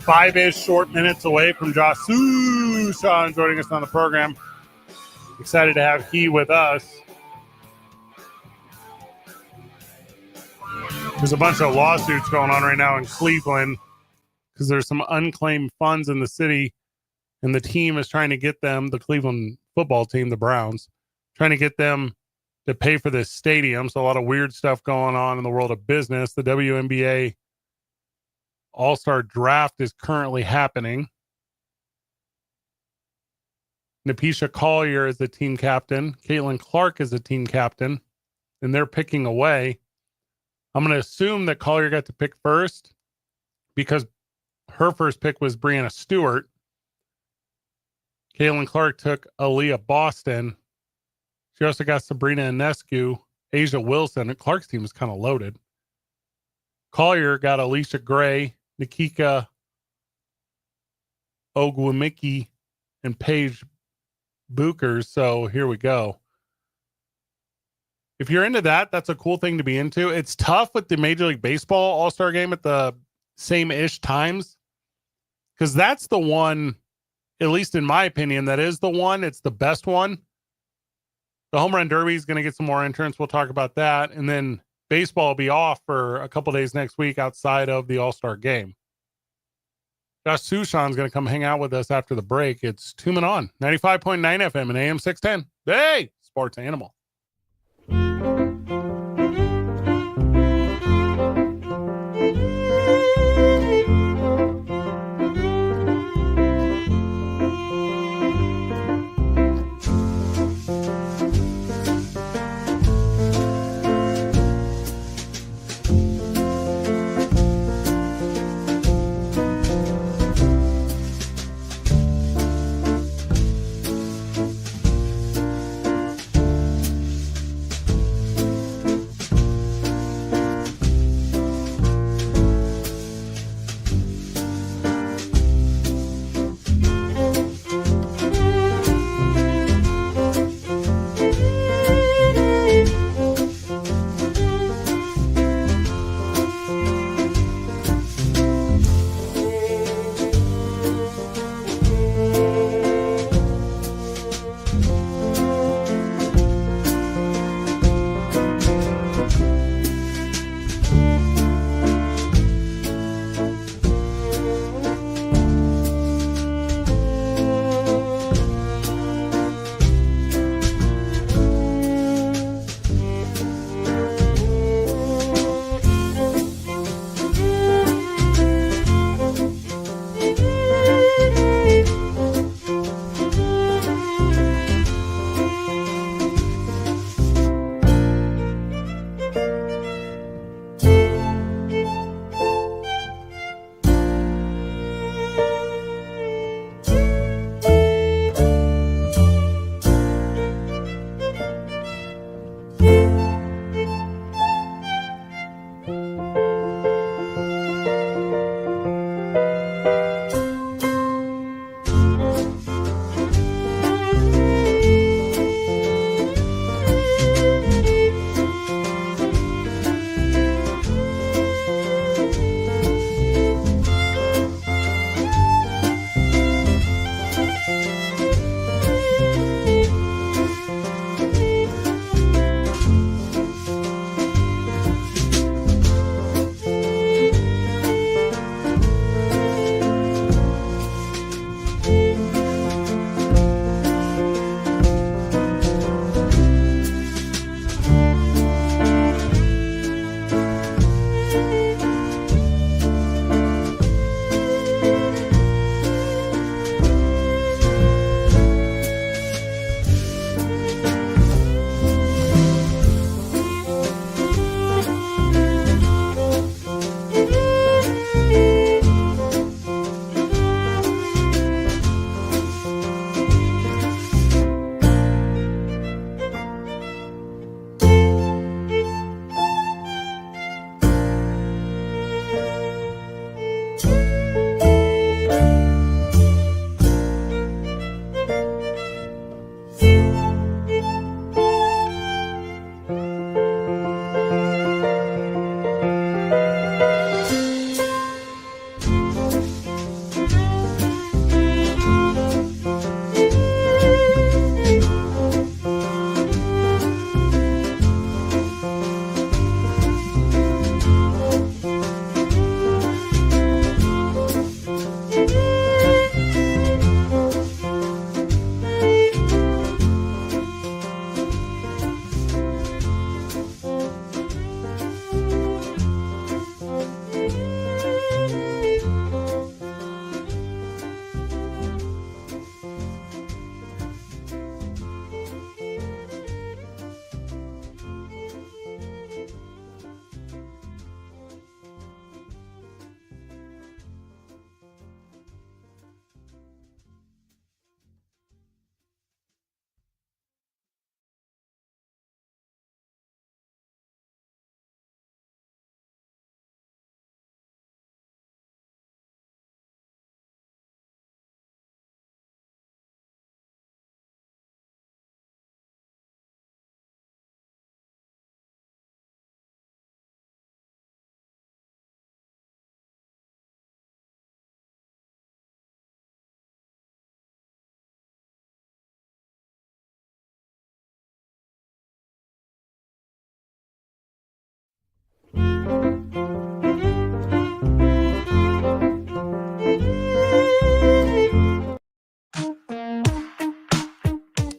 5-ish short minutes away from Josh Sushan joining us on the program. Excited to have he with us. There's a bunch of lawsuits going on right now in Cleveland because there's some unclaimed funds in the city, and the team is trying to get them, the Cleveland football team, the Browns, trying to get them to pay for this stadium. So a lot of weird stuff going on in the world of business. The WNBA All-Star Draft is currently happening. Napisha Collier is the team captain. Caitlin Clark is the team captain, and they're picking away. I'm going to assume that Collier got to pick first because her first pick was Brianna Stewart. Caitlin Clark took Aaliyah Boston. She also got Sabrina Ionescu, Asia Wilson, and Clark's team is kind of loaded. Collier got Alicia Gray, Nikika Ogwumike, and Paige Bookers. So here we go. If you're into that, that's a cool thing to be into. It's tough with the Major League Baseball All-Star Game at the same-ish times because that's the one, at least in my opinion, that is the one. It's the best one. The Home Run Derby is going to get some more entrants. We'll talk about that. And then baseball will be off for a couple days next week outside of the All-Star Game. Josh Sushan is going to come hang out with us after the break. It's Two Men On, 95.9 FM and AM 610. Hey, Sports Animal.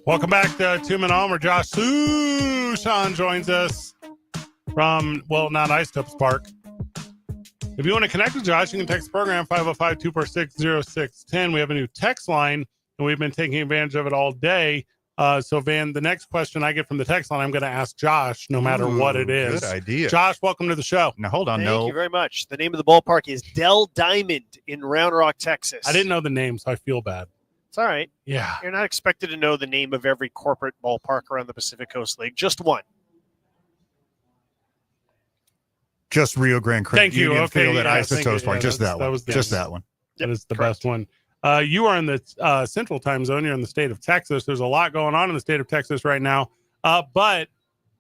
Welcome back to Two Men On, where Josh Sushan joins us from, well, not Isotopes Park. If you want to connect with Josh, you can text the program 505-246-0610. We have a new text line, and we've been taking advantage of it all day. So, Van, the next question I get from the text line, I'm going to ask Josh, no matter what it is. Good idea. Josh, welcome to the show. Now, hold on. Thank you very much. The name of the ballpark is Dell Diamond in Round Rock, Texas. I didn't know the name, so I feel bad. It's all right. Yeah. You're not expected to know the name of every corporate ballpark around the Pacific Coast League. Just one. Just Rio Grande Creek. Thank you. Union Okay, Field at yeah, Isotopes Park. Just that one. Just that one. That is the best one. You are in the central time zone. You're in the state of Texas. There's a lot going on in the state of Texas right now. But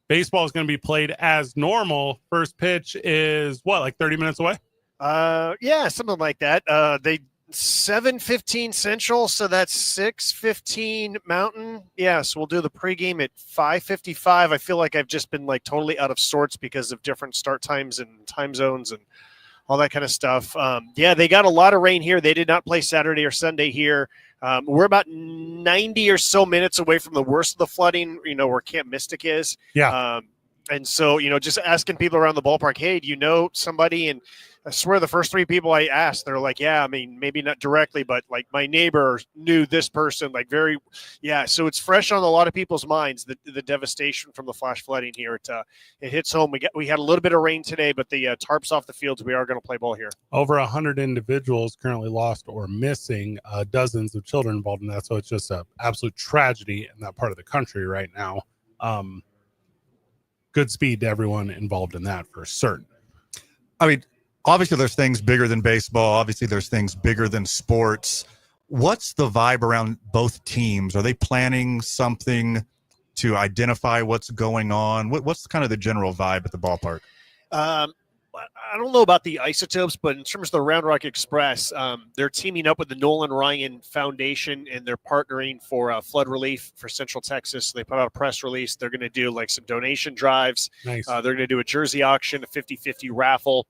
baseball is going to be played as normal. First pitch is what, like 30 minutes away? Yeah, something like that. They 7:15 Central, so that's 6:15 Mountain. Yeah, so we'll do the pregame at 5:55. I feel like I've just been like totally out of sorts because of different start times and time zones and all that kind of stuff. Yeah, they got a lot of rain here. They did not play Saturday or Sunday here. We're about 90 or so minutes away from the worst of the flooding, where Camp Mystic is. Yeah. And so, just asking people around the ballpark, hey, do you know somebody? And I swear the first three people I asked, they're like, yeah, I mean, maybe not directly, but like my neighbor knew this person, like so it's fresh on a lot of people's minds, the devastation from the flash flooding here. It hits home. We had a little bit of rain today, but the tarps off the fields, we are going to play ball here. Over 100 individuals currently lost or missing, dozens of children involved in that. So it's just an absolute tragedy in that part of the country right now. Good speed to everyone involved in that for certain. I mean, obviously there's things bigger than baseball. Obviously there's things bigger than sports. What's the vibe around both teams? Are they planning something to identify what's going on? What's kind of the general vibe at the ballpark? I don't know about the Isotopes, but in terms of the Round Rock Express, they're teaming up with the Nolan Ryan Foundation, and they're partnering for flood relief for Central Texas. So they put out a press release. They're going to do like some donation drives. Nice. They're going to do a jersey auction, a 50-50 raffle,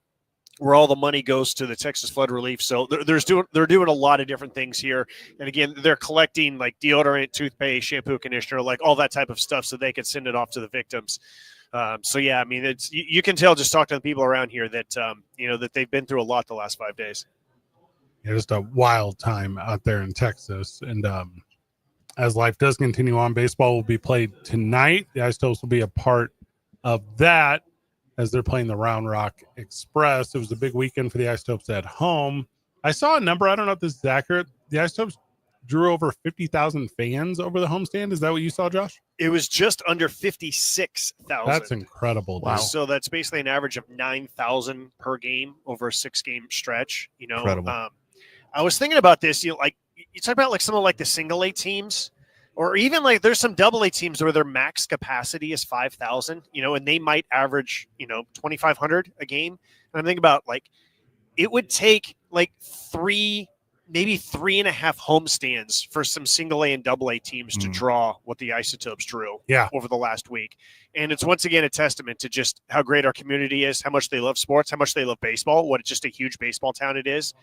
where all the money goes to the Texas flood relief. So they're doing a lot of different things here. And again, they're collecting like deodorant, toothpaste, shampoo, conditioner, like all that type of stuff so they can send it off to the victims. So yeah, I mean, it's, you can tell just talking to the people around here that, that they've been through a lot the last 5 days. Yeah, just a wild time out there in Texas. And as life does continue on, baseball will be played tonight. The Isotopes will be a part of that as they're playing the Round Rock Express. It was a big weekend for the Isotopes at home. I saw a number. I don't know if this is accurate. The Isotopes drew over 50,000 fans over the homestand. Is that what you saw, Josh? It was just under 56,000. That's incredible. Wow. So that's basically an average of 9,000 per game over a 6-game stretch. Incredible. I was thinking about this, like you talk about like some of like the single A teams, or even like there's some double A teams where their max capacity is 5,000, and they might average, 2,500 a game. And I'm thinking about like, it would take like maybe 3.5 homestands for some single A and double A teams to draw what the Isotopes drew over the last week. And it's once again a testament to just how great our community is, how much they love sports, how much they love baseball, what just a huge baseball town it is.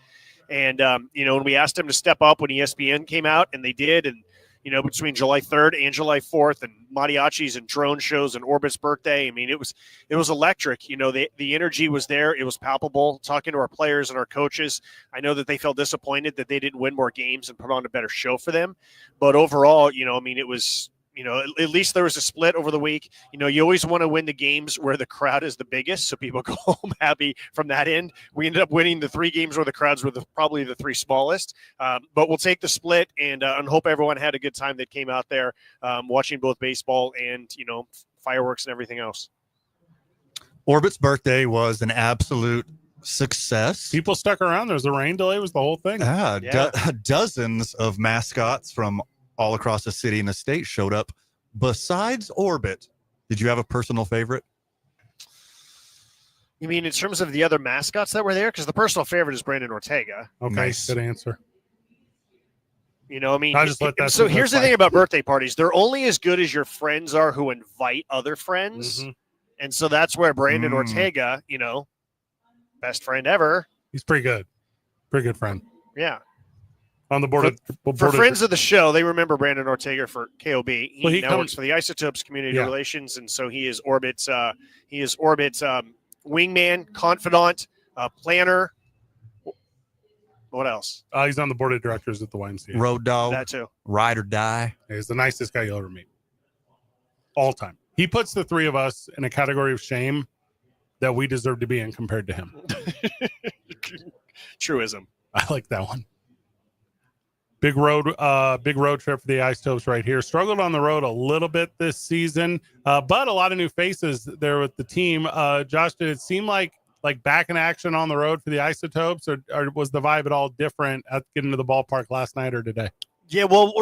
And, when we asked them to step up when ESPN came out, and they did, and, between July 3rd and July 4th, and mariachis and drone shows and Orbit's birthday, I mean, it was electric. The energy was there. It was palpable. Talking to our players and our coaches, I know that they felt disappointed that they didn't win more games and put on a better show for them. But overall, it was, at least there was a split over the week. You always want to win the games where the crowd is the biggest, so people go home happy from that end. We ended up winning the 3 games where the crowds were probably the 3 smallest. But we'll take the split and hope everyone had a good time that came out there watching both baseball and, fireworks and everything else. Orbit's birthday was an absolute success. People stuck around. There was a rain delay. Was the whole thing. Dozens of mascots from all across the city and the state showed up. Besides Orbit, did you have a personal favorite? You mean in terms of the other mascots that were there? Because the personal favorite is Brandon Ortega. Okay, nice. Good answer. I just let that. So here's the thing about birthday parties. They're only as good as your friends are who invite other friends. Mm-hmm. And so that's where Brandon Ortega, best friend ever. He's pretty good. Pretty good friend. Yeah. on the board. For friends of the show, they remember Brandon Ortega for KOB. He now works for the Isotopes Community Relations, and so he is Orbit's wingman, confidant, planner. What else? He's on the board of directors at the YMCA. Road dog. That too. Ride or die. He's the nicest guy you'll ever meet. All time. He puts the three of us in a category of shame that we deserve to be in compared to him. Truism. I like that one. Big road trip for the Isotopes right here. Struggled on the road a little bit this season, but a lot of new faces there with the team. Josh, did it seem like back in action on the road for the Isotopes, or was the vibe at all different at getting to the ballpark last night or today? Yeah, well,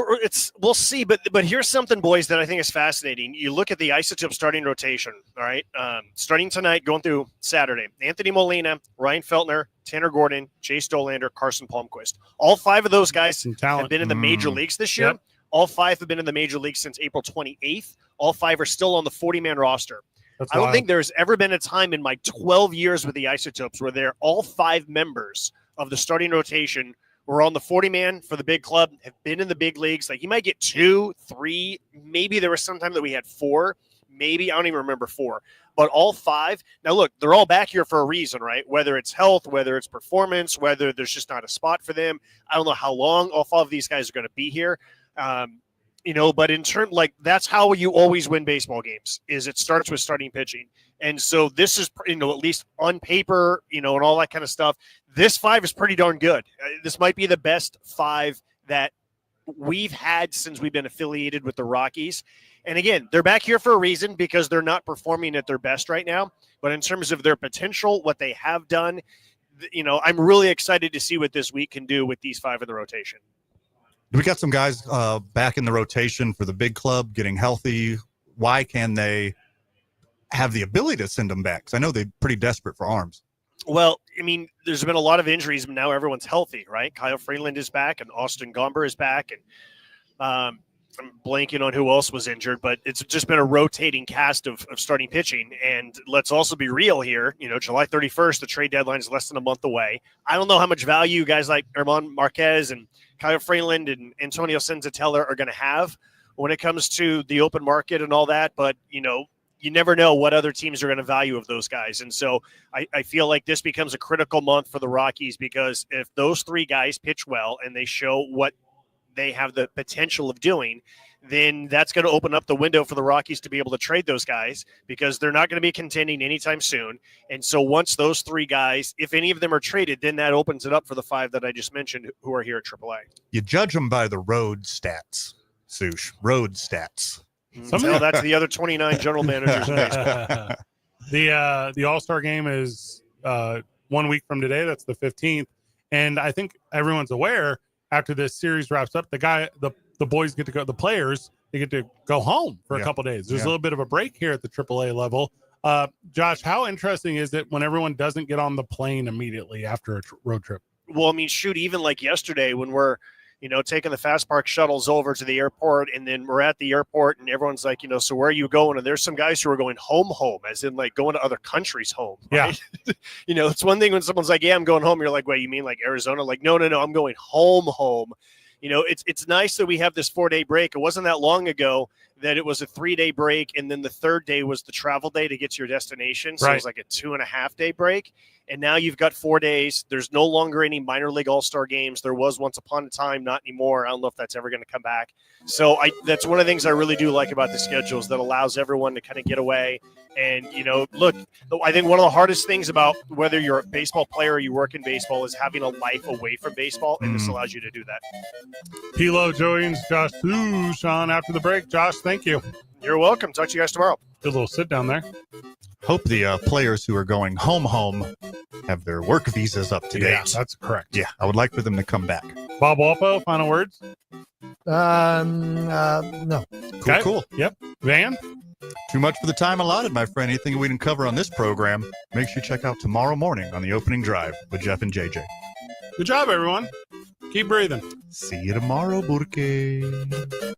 we'll see. But here's something, boys, that I think is fascinating. You look at the Isotope starting rotation, all right? Starting tonight, going through Saturday. Anthony Molina, Ryan Feltner, Tanner Gordon, Jay Stolander, Carson Palmquist. All five of those guys have been in the major leagues this year. Yep. All five have been in the major leagues since April 28th. All five are still on the 40-man roster. I don't think there's ever been a time in my 12 years with the Isotopes where they're all five members of the starting rotation were on the 40-man for the big club, have been in the big leagues. Like, you might get 2, 3, maybe there was some time that we had 4, maybe, I don't even remember 4, but all 5. Now, look, they're all back here for a reason, right? Whether it's health, whether it's performance, whether there's just not a spot for them. I don't know how long all 5 of these guys are going to be here. But in turn, that's how you always win baseball games, is it starts with starting pitching. And so this is, at least on paper, and all that kind of stuff, this 5 is pretty darn good. This might be the best 5 that we've had since we've been affiliated with the Rockies. And again, they're back here for a reason, because they're not performing at their best right now. But in terms of their potential, what they have done, I'm really excited to see what this week can do with these 5 in the rotation. We got some guys back in the rotation for the big club getting healthy. Why can they have the ability to send them back? Because I know they're pretty desperate for arms. Well, there's been a lot of injuries, but now everyone's healthy, right? Kyle Freeland is back, and Austin Gomber is back, and I'm blanking on who else was injured, but it's just been a rotating cast of starting pitching. And let's also be real here. July 31st, the trade deadline is less than a month away. I don't know how much value guys like Herman Marquez and Kyle Freeland and Antonio Senzatella are going to have when it comes to the open market and all that. But, you never know what other teams are going to value of those guys. And so I feel like this becomes a critical month for the Rockies, because if those 3 guys pitch well and they show what they have the potential of doing, then that's going to open up the window for the Rockies to be able to trade those guys, because they're not going to be contending anytime soon. And so once those 3 guys, if any of them are traded, then that opens it up for the 5 that I just mentioned who are here at AAA. You judge them by the road stats, Sush. Road stats. That's the other 29 general managers in baseball. The All-Star game is 1 week from today. That's the 15th. And I think everyone's aware, after this series wraps up, the boys get to go, the players, they get to go home for a couple days. There's a little bit of a break here at the AAA level. Josh, how interesting is it when everyone doesn't get on the plane immediately after a road trip? Well, even like yesterday when we're, taking the Fast Park shuttles over to the airport, and then we're at the airport and everyone's like, so where are you going? And there's some guys who are going home, as in like going to other countries home. Right? Yeah. It's one thing when someone's like, yeah, I'm going home. You're like, wait, you mean like Arizona? Like, no, I'm going home. It's nice that we have this 4-day break. It wasn't that long ago that it was a 3-day break, and then the 3rd day was the travel day to get to your destination. So It was like a 2.5-day break. And now you've got 4 days. There's no longer any minor league all-star games. There was once upon a time, not anymore. I don't know if that's ever going to come back. So that's one of the things I really do like about the schedules, that allows everyone to kind of get away. And, look, I think one of the hardest things about whether you're a baseball player or you work in baseball is having a life away from baseball, and this allows you to do that. Pilo Jones, Josh Sean after the break. Josh, thank you. You're welcome. Talk to you guys tomorrow. Good little sit down there. Hope the players who are going home have their work visas up to date. Yeah, that's correct. Yeah, I would like for them to come back. Bob Walpo, final words? No. Cool. Yep. Van? Too much for the time allotted, my friend. Anything we didn't cover on this program, make sure you check out tomorrow morning on the opening drive with Jeff and JJ. Good job, everyone. Keep breathing. See you tomorrow, Burke.